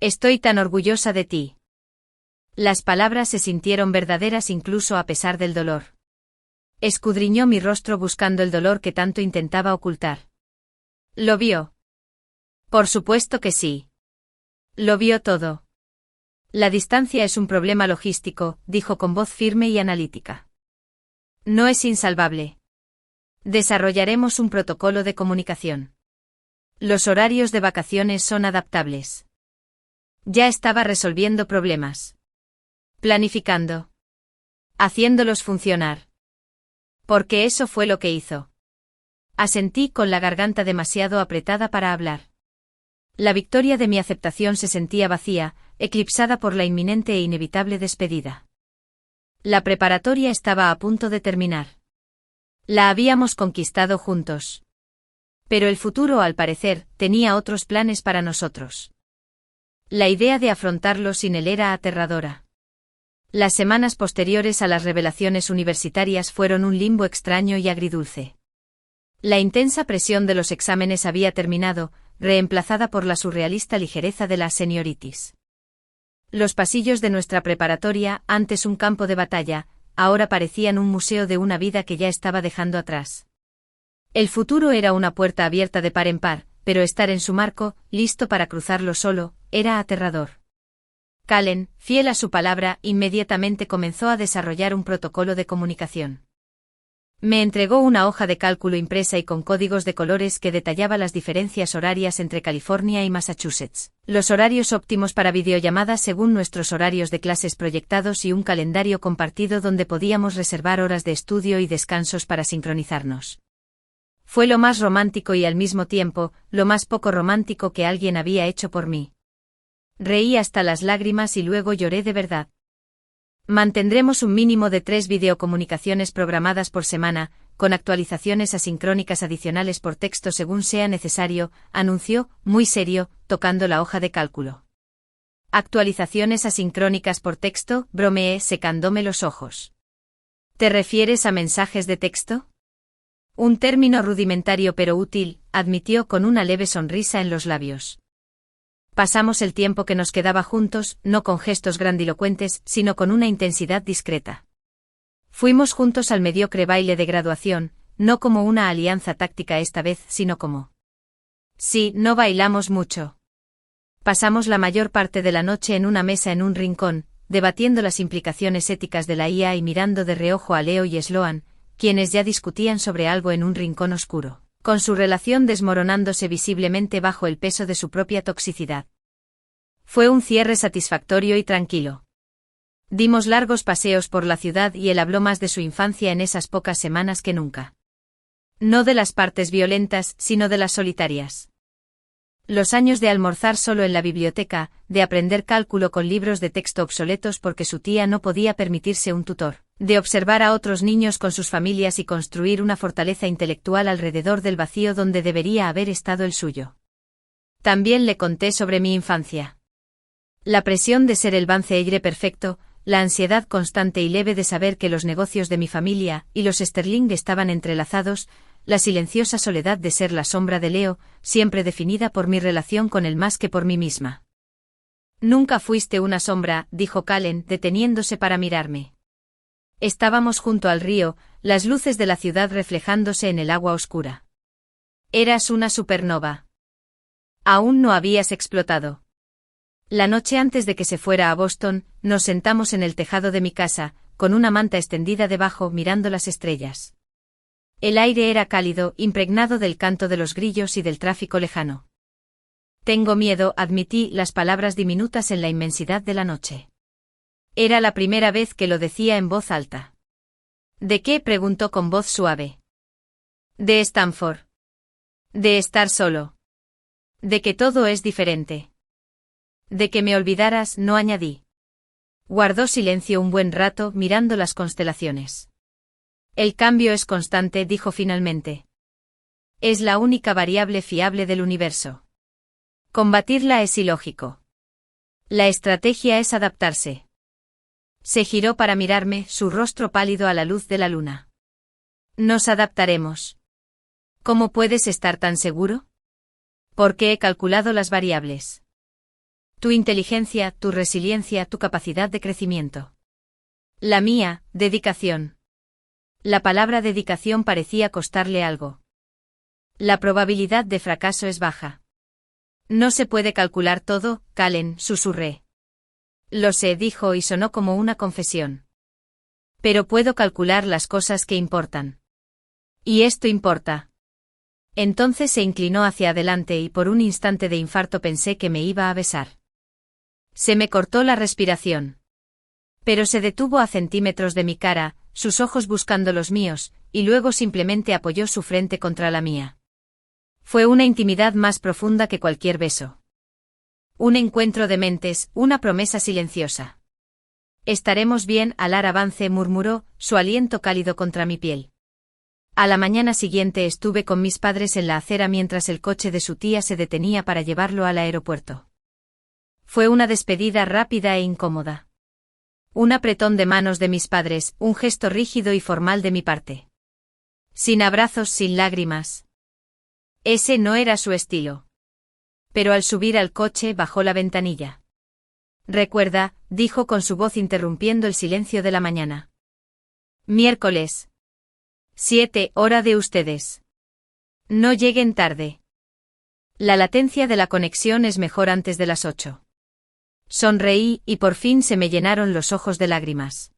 Estoy tan orgullosa de ti. Las palabras se sintieron verdaderas incluso a pesar del dolor. Escudriñó mi rostro buscando el dolor que tanto intentaba ocultar. ¿Lo vio? Por supuesto que sí. Lo vio todo. La distancia es un problema logístico, dijo con voz firme y analítica. No es insalvable. Desarrollaremos un protocolo de comunicación. Los horarios de vacaciones son adaptables. Ya estaba resolviendo problemas. Planificando. Haciéndolos funcionar. Porque eso fue lo que hizo. Asentí con la garganta demasiado apretada para hablar. La victoria de mi aceptación se sentía vacía, eclipsada por la inminente e inevitable despedida. La preparatoria estaba a punto de terminar. La habíamos conquistado juntos. Pero el futuro, al parecer, tenía otros planes para nosotros. La idea de afrontarlo sin él era aterradora. Las semanas posteriores a las revelaciones universitarias fueron un limbo extraño y agridulce. La intensa presión de los exámenes había terminado, reemplazada por la surrealista ligereza de la senioritis. Los pasillos de nuestra preparatoria, antes un campo de batalla, ahora parecían un museo de una vida que ya estaba dejando atrás. El futuro era una puerta abierta de par en par, pero estar en su marco, listo para cruzarlo solo, era aterrador. Calen, fiel a su palabra, inmediatamente comenzó a desarrollar un protocolo de comunicación. Me entregó una hoja de cálculo impresa y con códigos de colores que detallaba las diferencias horarias entre California y Massachusetts, los horarios óptimos para videollamadas según nuestros horarios de clases proyectados y un calendario compartido donde podíamos reservar horas de estudio y descansos para sincronizarnos. Fue lo más romántico y al mismo tiempo, lo más poco romántico que alguien había hecho por mí. Reí hasta las lágrimas y luego lloré de verdad. Mantendremos un mínimo de 3 videocomunicaciones programadas por semana, con actualizaciones asincrónicas adicionales por texto según sea necesario, anunció, muy serio, tocando la hoja de cálculo. ¿Actualizaciones asincrónicas por texto?, bromeé secándome los ojos. ¿Te refieres a mensajes de texto? Un término rudimentario pero útil, admitió con una leve sonrisa en los labios. Pasamos el tiempo que nos quedaba juntos, no con gestos grandilocuentes, sino con una intensidad discreta. Fuimos juntos al mediocre baile de graduación, no como una alianza táctica esta vez, sino como... Sí, no bailamos mucho. Pasamos la mayor parte de la noche en una mesa en un rincón, debatiendo las implicaciones éticas de la IA y mirando de reojo a Leo y Sloan, quienes ya discutían sobre algo en un rincón oscuro, con su relación desmoronándose visiblemente bajo el peso de su propia toxicidad. Fue un cierre satisfactorio y tranquilo. Dimos largos paseos por la ciudad y él habló más de su infancia en esas pocas semanas que nunca. No de las partes violentas, sino de las solitarias. Los años de almorzar solo en la biblioteca, de aprender cálculo con libros de texto obsoletos porque su tía no podía permitirse un tutor, de observar a otros niños con sus familias y construir una fortaleza intelectual alrededor del vacío donde debería haber estado el suyo. También le conté sobre mi infancia. La presión de ser el banceille perfecto, la ansiedad constante y leve de saber que los negocios de mi familia y los Sterling estaban entrelazados, la silenciosa soledad de ser la sombra de Leo, siempre definida por mi relación con él más que por mí misma. Nunca fuiste una sombra, dijo Callen, deteniéndose para mirarme. Estábamos junto al río, las luces de la ciudad reflejándose en el agua oscura. Eras una supernova. Aún no habías explotado. La noche antes de que se fuera a Boston, nos sentamos en el tejado de mi casa, con una manta extendida debajo mirando las estrellas. El aire era cálido, impregnado del canto de los grillos y del tráfico lejano. Tengo miedo, admití las palabras diminutas en la inmensidad de la noche. Era la primera vez que lo decía en voz alta. ¿De qué?, preguntó con voz suave. De Stanford. De estar solo. De que todo es diferente. De que me olvidaras, no añadí. Guardó silencio un buen rato mirando las constelaciones. El cambio es constante, dijo finalmente. Es la única variable fiable del universo. Combatirla es ilógico. La estrategia es adaptarse. Se giró para mirarme, su rostro pálido a la luz de la luna. Nos adaptaremos. ¿Cómo puedes estar tan seguro? Porque he calculado las variables. Tu inteligencia, tu resiliencia, tu capacidad de crecimiento. La mía, dedicación. La palabra dedicación parecía costarle algo. La probabilidad de fracaso es baja. No se puede calcular todo, Callen, susurré. Lo sé, dijo y sonó como una confesión. Pero puedo calcular las cosas que importan. Y esto importa. Entonces se inclinó hacia adelante y por un instante de infarto pensé que me iba a besar. Se me cortó la respiración. Pero se detuvo a centímetros de mi cara, sus ojos buscando los míos, y luego simplemente apoyó su frente contra la mía. Fue una intimidad más profunda que cualquier beso. Un encuentro de mentes, una promesa silenciosa. Estaremos bien, Alar avance, murmuró, su aliento cálido contra mi piel. A la mañana siguiente estuve con mis padres en la acera mientras el coche de su tía se detenía para llevarlo al aeropuerto. Fue una despedida rápida e incómoda. Un apretón de manos de mis padres, un gesto rígido y formal de mi parte. Sin abrazos, sin lágrimas. Ese no era su estilo. Pero al subir al coche bajó la ventanilla. Recuerda, dijo con su voz interrumpiendo el silencio de la mañana. Miércoles. 7, hora de ustedes. No lleguen tarde. La latencia de la conexión es mejor antes de las 8. Sonreí y por fin se me llenaron los ojos de lágrimas.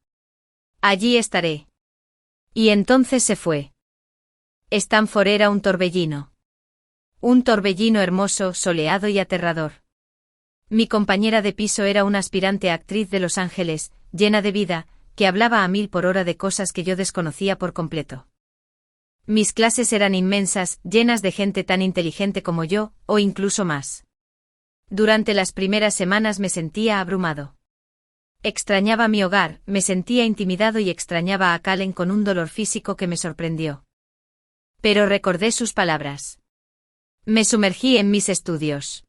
Allí estaré. Y entonces se fue. Stanford era un torbellino. Un torbellino hermoso, soleado y aterrador. Mi compañera de piso era una aspirante actriz de Los Ángeles, llena de vida, que hablaba a 1000 por hora de cosas que yo desconocía por completo. Mis clases eran inmensas, llenas de gente tan inteligente como yo, o incluso más. Durante las primeras semanas me sentía abrumado. Extrañaba mi hogar, me sentía intimidado y extrañaba a Calen con un dolor físico que me sorprendió. Pero recordé sus palabras. Me sumergí en mis estudios.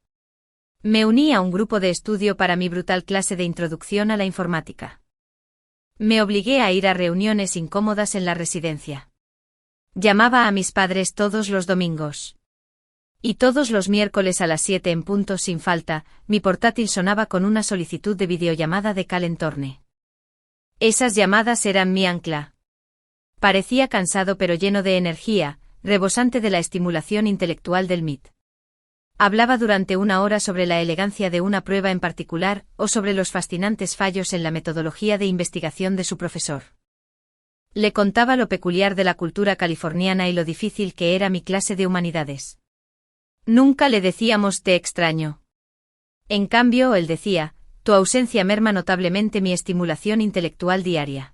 Me uní a un grupo de estudio para mi brutal clase de introducción a la informática. Me obligué a ir a reuniones incómodas en la residencia. Llamaba a mis padres todos los domingos. Y todos los miércoles a las 7 en punto sin falta, mi portátil sonaba con una solicitud de videollamada de Calen Thorne. Esas llamadas eran mi ancla. Parecía cansado pero lleno de energía, rebosante de la estimulación intelectual del MIT. Hablaba durante 1 hora sobre la elegancia de una prueba en particular, o sobre los fascinantes fallos en la metodología de investigación de su profesor. Le contaba lo peculiar de la cultura californiana y lo difícil que era mi clase de humanidades. Nunca le decíamos «te extraño». En cambio, él decía, «tu ausencia merma notablemente mi estimulación intelectual diaria».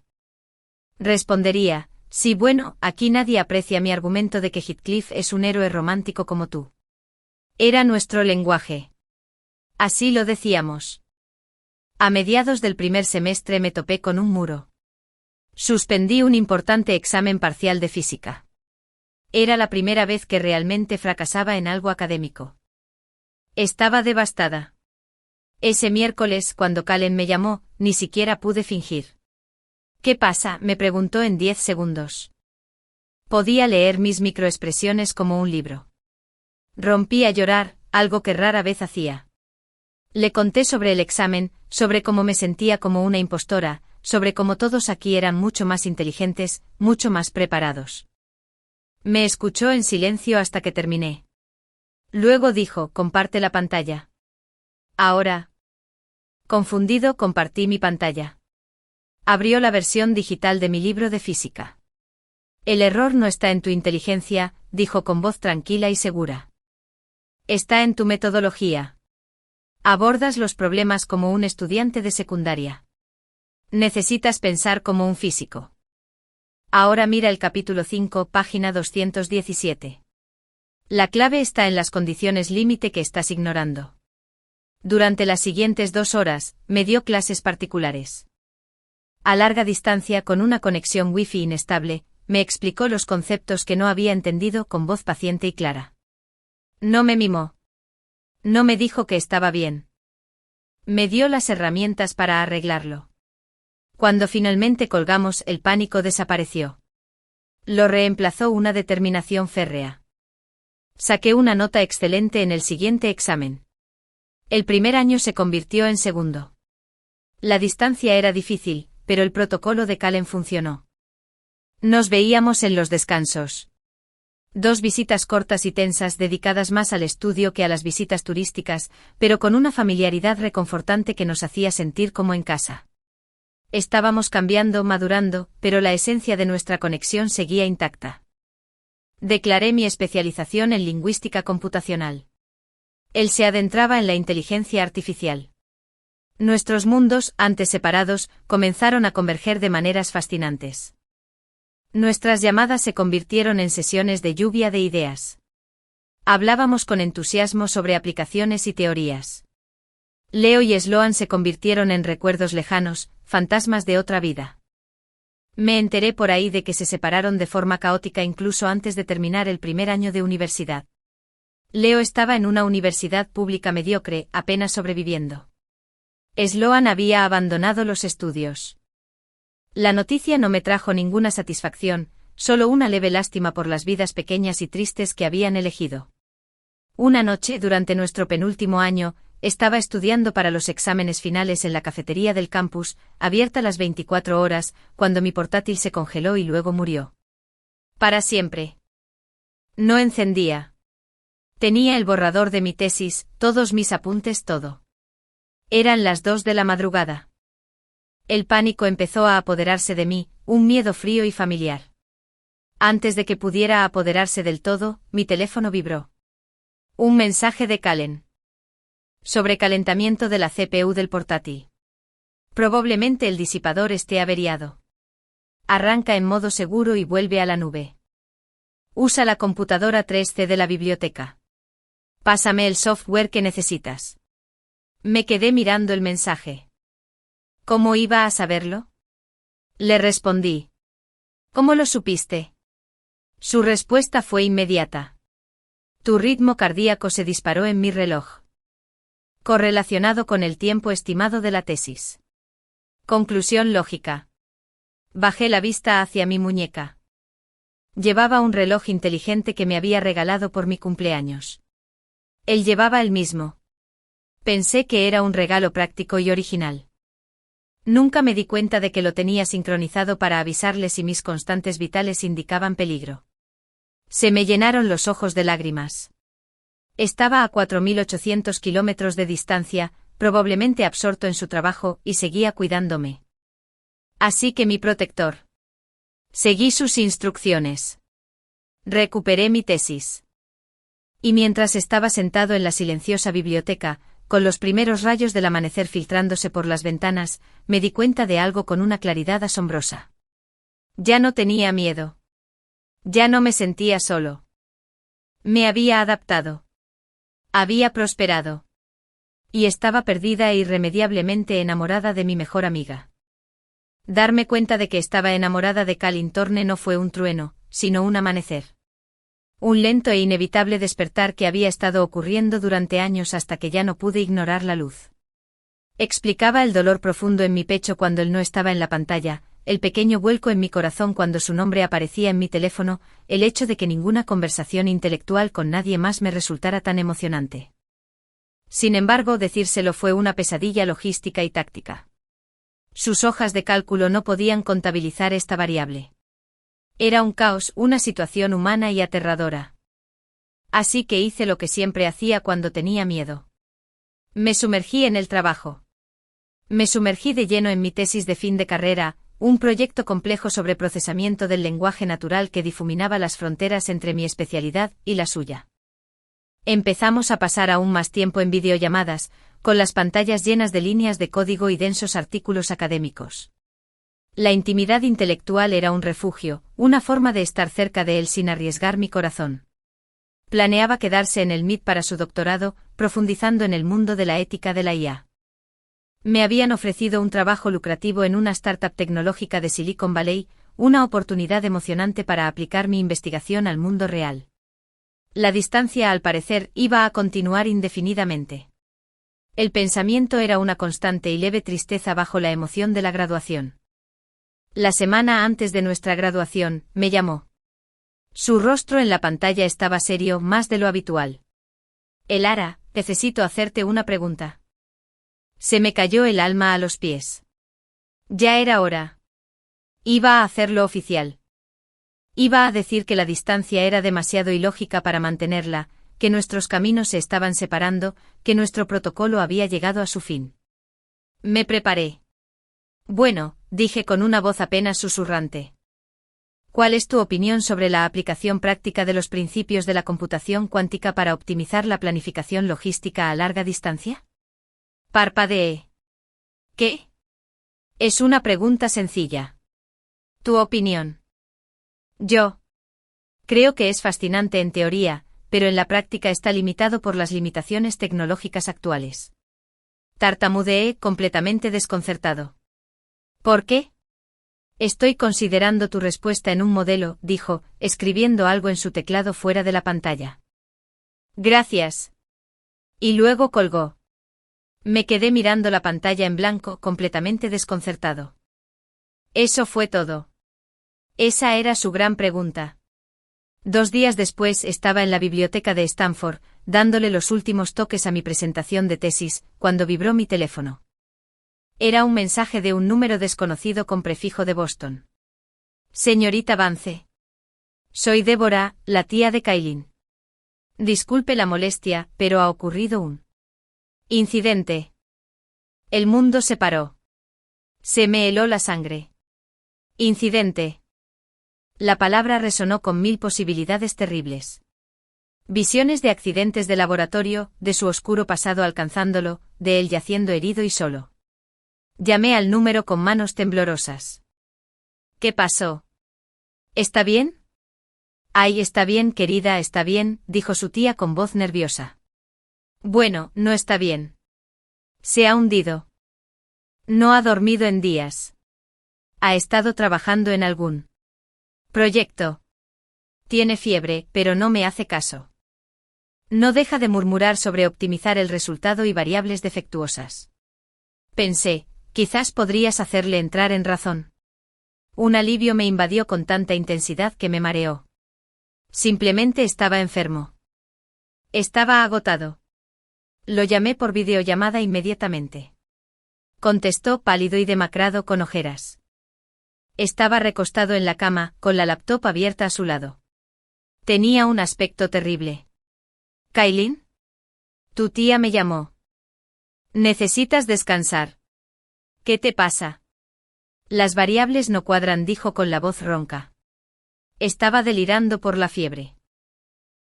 Respondería, «sí, bueno, aquí nadie aprecia mi argumento de que Heathcliff es un héroe romántico como tú». Era nuestro lenguaje. Así lo decíamos. A mediados del primer semestre me topé con un muro. Suspendí un importante examen parcial de física. Era la primera vez que realmente fracasaba en algo académico. Estaba devastada. Ese miércoles, cuando Calen me llamó, ni siquiera pude fingir. «¿Qué pasa?», me preguntó en 10 segundos. Podía leer mis microexpresiones como un libro. Rompí a llorar, algo que rara vez hacía. Le conté sobre el examen, sobre cómo me sentía como una impostora, sobre cómo todos aquí eran mucho más inteligentes, mucho más preparados. Me escuchó en silencio hasta que terminé. Luego dijo, «comparte la pantalla». Ahora. Confundido, compartí mi pantalla. Abrió la versión digital de mi libro de física. «El error no está en tu inteligencia», dijo con voz tranquila y segura. «Está en tu metodología. Abordas los problemas como un estudiante de secundaria. Necesitas pensar como un físico». Ahora mira el capítulo 5, página 217. La clave está en las condiciones límite que estás ignorando. Durante las siguientes 2 horas, me dio clases particulares. A larga distancia con una conexión wifi inestable, me explicó los conceptos que no había entendido con voz paciente y clara. No me mimó. No me dijo que estaba bien. Me dio las herramientas para arreglarlo. Cuando finalmente colgamos, el pánico desapareció. Lo reemplazó una determinación férrea. Saqué una nota excelente en el siguiente examen. El primer año se convirtió en segundo. La distancia era difícil, pero el protocolo de Calen funcionó. Nos veíamos en los descansos. 2 visitas cortas y tensas dedicadas más al estudio que a las visitas turísticas, pero con una familiaridad reconfortante que nos hacía sentir como en casa. Estábamos cambiando, madurando, pero la esencia de nuestra conexión seguía intacta. Declaré mi especialización en lingüística computacional. Él se adentraba en la inteligencia artificial. Nuestros mundos, antes separados, comenzaron a converger de maneras fascinantes. Nuestras llamadas se convirtieron en sesiones de lluvia de ideas. Hablábamos con entusiasmo sobre aplicaciones y teorías. Leo y Sloan se convirtieron en recuerdos lejanos, fantasmas de otra vida. Me enteré por ahí de que se separaron de forma caótica incluso antes de terminar el primer año de universidad. Leo estaba en una universidad pública mediocre, apenas sobreviviendo. Sloan había abandonado los estudios. La noticia no me trajo ninguna satisfacción, solo una leve lástima por las vidas pequeñas y tristes que habían elegido. Una noche, durante nuestro penúltimo año, estaba estudiando para los exámenes finales en la cafetería del campus, abierta las 24 horas, cuando mi portátil se congeló y luego murió. Para siempre. No encendía. Tenía el borrador de mi tesis, todos mis apuntes, todo. Eran las 2 de la madrugada. El pánico empezó a apoderarse de mí, un miedo frío y familiar. Antes de que pudiera apoderarse del todo, mi teléfono vibró. Un mensaje de Callen. Sobrecalentamiento de la CPU del portátil. Probablemente el disipador esté averiado. Arranca en modo seguro y vuelve a la nube. Usa la computadora 3C de la biblioteca. Pásame el software que necesitas. Me quedé mirando el mensaje. ¿Cómo iba a saberlo? Le respondí. ¿Cómo lo supiste? Su respuesta fue inmediata. Tu ritmo cardíaco se disparó en mi reloj. Correlacionado con el tiempo estimado de la tesis. Conclusión lógica. Bajé la vista hacia mi muñeca. Llevaba un reloj inteligente que me había regalado por mi cumpleaños. Él llevaba el mismo. Pensé que era un regalo práctico y original. Nunca me di cuenta de que lo tenía sincronizado para avisarle si mis constantes vitales indicaban peligro. Se me llenaron los ojos de lágrimas. Estaba a 4.800 kilómetros de distancia, probablemente absorto en su trabajo, y seguía cuidándome. Así que mi protector. Seguí sus instrucciones. Recuperé mi tesis. Y mientras estaba sentado en la silenciosa biblioteca, con los primeros rayos del amanecer filtrándose por las ventanas, me di cuenta de algo con una claridad asombrosa. Ya no tenía miedo. Ya no me sentía solo. Me había adaptado. Había prosperado. Y estaba perdida e irremediablemente enamorada de mi mejor amiga. Darme cuenta de que estaba enamorada de Callen Thorne no fue un trueno, sino un amanecer. Un lento e inevitable despertar que había estado ocurriendo durante años hasta que ya no pude ignorar la luz. Explicaba el dolor profundo en mi pecho cuando él no estaba en la pantalla, el pequeño vuelco en mi corazón cuando su nombre aparecía en mi teléfono, el hecho de que ninguna conversación intelectual con nadie más me resultara tan emocionante. Sin embargo, decírselo fue una pesadilla logística y táctica. Sus hojas de cálculo no podían contabilizar esta variable. Era un caos, una situación humana y aterradora. Así que hice lo que siempre hacía cuando tenía miedo. Me sumergí en el trabajo. Me sumergí de lleno en mi tesis de fin de carrera, un proyecto complejo sobre procesamiento del lenguaje natural que difuminaba las fronteras entre mi especialidad y la suya. Empezamos a pasar aún más tiempo en videollamadas, con las pantallas llenas de líneas de código y densos artículos académicos. La intimidad intelectual era un refugio, una forma de estar cerca de él sin arriesgar mi corazón. Planeaba quedarse en el MIT para su doctorado, profundizando en el mundo de la ética de la IA. Me habían ofrecido un trabajo lucrativo en una startup tecnológica de Silicon Valley, una oportunidad emocionante para aplicar mi investigación al mundo real. La distancia, al parecer, iba a continuar indefinidamente. El pensamiento era una constante y leve tristeza bajo la emoción de la graduación. La semana antes de nuestra graduación, me llamó. Su rostro en la pantalla estaba serio, más de lo habitual. Elara, necesito hacerte una pregunta. Se me cayó el alma a los pies. Ya era hora. Iba a hacerlo oficial. Iba a decir que la distancia era demasiado ilógica para mantenerla, que nuestros caminos se estaban separando, que nuestro protocolo había llegado a su fin. Me preparé. Bueno, dije con una voz apenas susurrante. ¿Cuál es tu opinión sobre la aplicación práctica de los principios de la computación cuántica para optimizar la planificación logística a larga distancia? Parpadeé. ¿Qué? Es una pregunta sencilla. ¿Tu opinión? Yo. Creo que es fascinante en teoría, pero en la práctica está limitado por las limitaciones tecnológicas actuales. Tartamudeé, completamente desconcertado. ¿Por qué? Estoy considerando tu respuesta en un modelo, dijo, escribiendo algo en su teclado fuera de la pantalla. Gracias. Y luego colgó. Me quedé mirando la pantalla en blanco, completamente desconcertado. Eso fue todo. Esa era su gran pregunta. 2 días después estaba en la biblioteca de Stanford, dándole los últimos toques a mi presentación de tesis, cuando vibró mi teléfono. Era un mensaje de un número desconocido con prefijo de Boston. Señorita Vance. Soy Débora, la tía de Callen. Disculpe la molestia, pero ha ocurrido un incidente. El mundo se paró. Se me heló la sangre. Incidente. La palabra resonó con 1000 posibilidades terribles. Visiones de accidentes de laboratorio, de su oscuro pasado alcanzándolo, de él yaciendo herido y solo. Llamé al número con manos temblorosas. ¿Qué pasó? ¿Está bien? Ay, está bien, querida, está bien, dijo su tía con voz nerviosa. Bueno, no está bien. Se ha hundido. No ha dormido en días. Ha estado trabajando en algún proyecto. Tiene fiebre, pero no me hace caso. No deja de murmurar sobre optimizar el resultado y variables defectuosas. Pensé, quizás podrías hacerle entrar en razón. Un alivio me invadió con tanta intensidad que me mareó. Simplemente estaba enfermo. Estaba agotado. Lo llamé por videollamada inmediatamente. Contestó pálido y demacrado con ojeras. Estaba recostado en la cama, con la laptop abierta a su lado. Tenía un aspecto terrible. ¿Kailin? Tu tía me llamó. Necesitas descansar. ¿Qué te pasa? Las variables no cuadran, dijo con la voz ronca. Estaba delirando por la fiebre.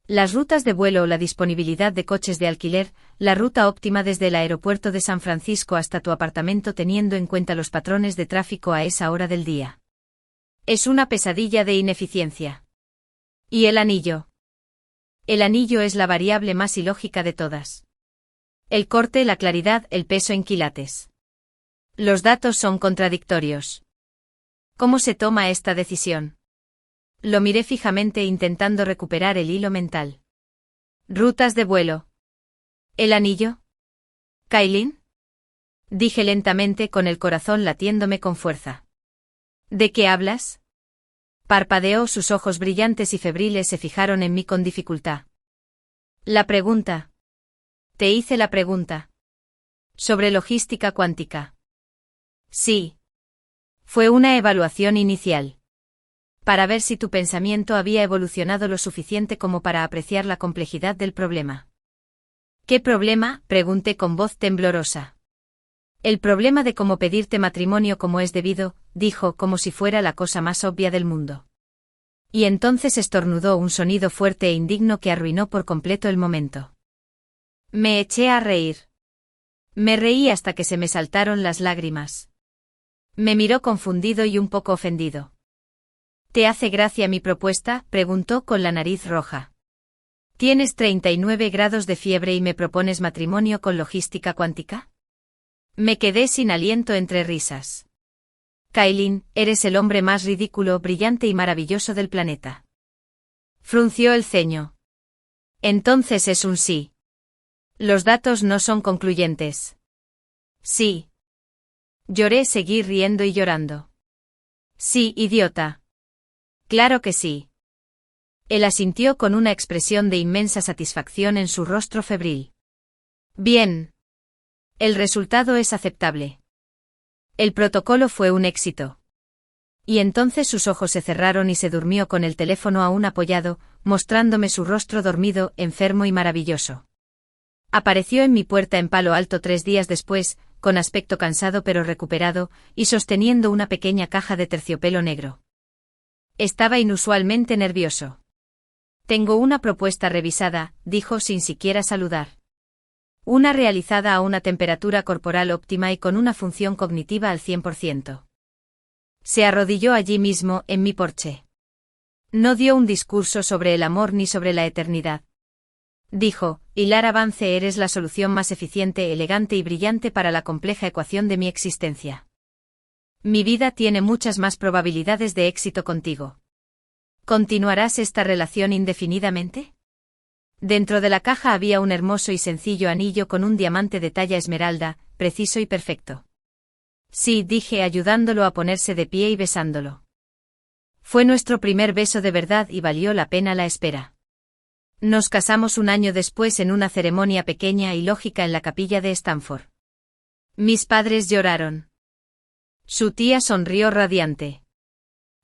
Las rutas de vuelo o la disponibilidad de coches de alquiler, la ruta óptima desde el aeropuerto de San Francisco hasta tu apartamento teniendo en cuenta los patrones de tráfico a esa hora del día. Es una pesadilla de ineficiencia. ¿Y el anillo? El anillo es la variable más ilógica de todas. El corte, la claridad, el peso en quilates. Los datos son contradictorios. ¿Cómo se toma esta decisión? Lo miré fijamente intentando recuperar el hilo mental. Rutas de vuelo. ¿El anillo? ¿Kailin? Dije lentamente con el corazón latiéndome con fuerza. ¿De qué hablas? Parpadeó, sus ojos brillantes y febriles se fijaron en mí con dificultad. La pregunta. Te hice la pregunta. Sobre logística cuántica. Sí. Fue una evaluación inicial. Para ver si tu pensamiento había evolucionado lo suficiente como para apreciar la complejidad del problema. ¿Qué problema?, pregunté con voz temblorosa. El problema de cómo pedirte matrimonio como es debido, dijo como si fuera la cosa más obvia del mundo. Y entonces estornudó un sonido fuerte e indigno que arruinó por completo el momento. Me eché a reír. Me reí hasta que se me saltaron las lágrimas. Me miró confundido y un poco ofendido. ¿Te hace gracia mi propuesta?, preguntó con la nariz roja. ¿Tienes 39 grados de fiebre y me propones matrimonio con logística cuántica? Me quedé sin aliento entre risas. Kailin, eres el hombre más ridículo, brillante y maravilloso del planeta. Frunció el ceño. Entonces es un sí. Los datos no son concluyentes. Sí. Lloré, seguí riendo y llorando. Sí, idiota. Claro que sí. Él asintió con una expresión de inmensa satisfacción en su rostro febril. Bien. El resultado es aceptable. El protocolo fue un éxito. Y entonces sus ojos se cerraron y se durmió con el teléfono aún apoyado, mostrándome su rostro dormido, enfermo y maravilloso. Apareció en mi puerta en Palo Alto 3 días después, con aspecto cansado pero recuperado, y sosteniendo una pequeña caja de terciopelo negro. Estaba inusualmente nervioso. Tengo una propuesta revisada, dijo sin siquiera saludar. Una realizada a una temperatura corporal óptima y con una función cognitiva al 100%. Se arrodilló allí mismo, en mi porche. No dio un discurso sobre el amor ni sobre la eternidad. Dijo, Hilar Avance, eres la solución más eficiente, elegante y brillante para la compleja ecuación de mi existencia. Mi vida tiene muchas más probabilidades de éxito contigo. ¿Continuarás esta relación indefinidamente? Dentro de la caja había un hermoso y sencillo anillo con un diamante de talla esmeralda, preciso y perfecto. Sí, dije ayudándolo a ponerse de pie y besándolo. Fue nuestro primer beso de verdad y valió la pena la espera. Nos casamos un año después en una ceremonia pequeña y lógica en la capilla de Stanford. Mis padres lloraron. Su tía sonrió radiante.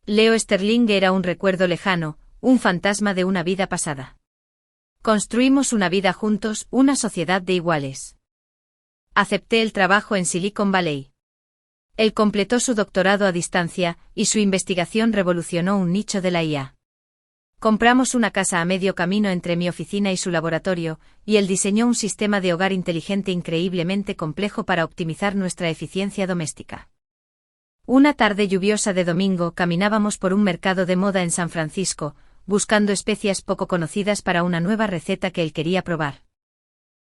Leo Sterling era un recuerdo lejano, un fantasma de una vida pasada. Construimos una vida juntos, una sociedad de iguales. Acepté el trabajo en Silicon Valley. Él completó su doctorado a distancia, y su investigación revolucionó un nicho de la IA. Compramos una casa a medio camino entre mi oficina y su laboratorio, y él diseñó un sistema de hogar inteligente increíblemente complejo para optimizar nuestra eficiencia doméstica. Una tarde lluviosa de domingo caminábamos por un mercado de moda en San Francisco, buscando especias poco conocidas para una nueva receta que él quería probar.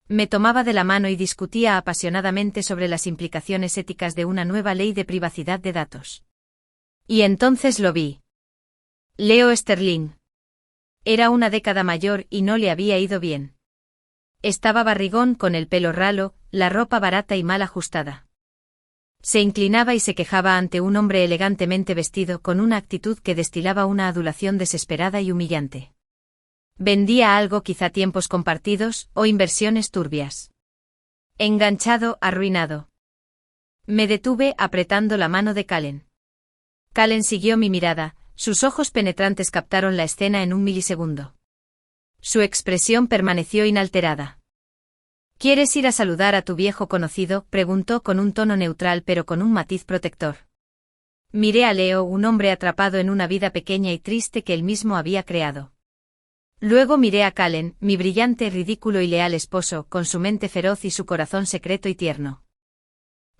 Me tomaba de la mano y discutía apasionadamente sobre las implicaciones éticas de una nueva ley de privacidad de datos. Y entonces lo vi. Leo Sterling. Era una década mayor y no le había ido bien. Estaba barrigón con el pelo ralo, la ropa barata y mal ajustada. Se inclinaba y se quejaba ante un hombre elegantemente vestido con una actitud que destilaba una adulación desesperada y humillante. Vendía algo, quizá tiempos compartidos, o inversiones turbias. Enganchado, arruinado. Me detuve apretando la mano de Callen. Callen siguió mi mirada, sus ojos penetrantes captaron la escena en un milisegundo. Su expresión permaneció inalterada. ¿Quieres ir a saludar a tu viejo conocido?, preguntó con un tono neutral pero con un matiz protector. Miré a Leo, un hombre atrapado en una vida pequeña y triste que él mismo había creado. Luego miré a Callen, mi brillante, ridículo y leal esposo, con su mente feroz y su corazón secreto y tierno.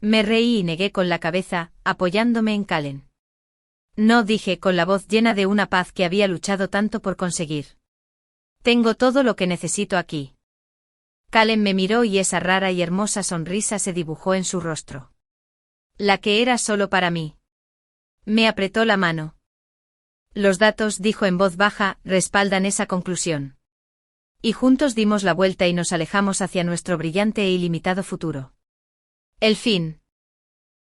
Me reí y negué con la cabeza, apoyándome en Callen. No, dije con la voz llena de una paz que había luchado tanto por conseguir. Tengo todo lo que necesito aquí. Callen me miró y esa rara y hermosa sonrisa se dibujó en su rostro. La que era solo para mí. Me apretó la mano. Los datos, dijo en voz baja, respaldan esa conclusión. Y juntos dimos la vuelta y nos alejamos hacia nuestro brillante e ilimitado futuro. El fin.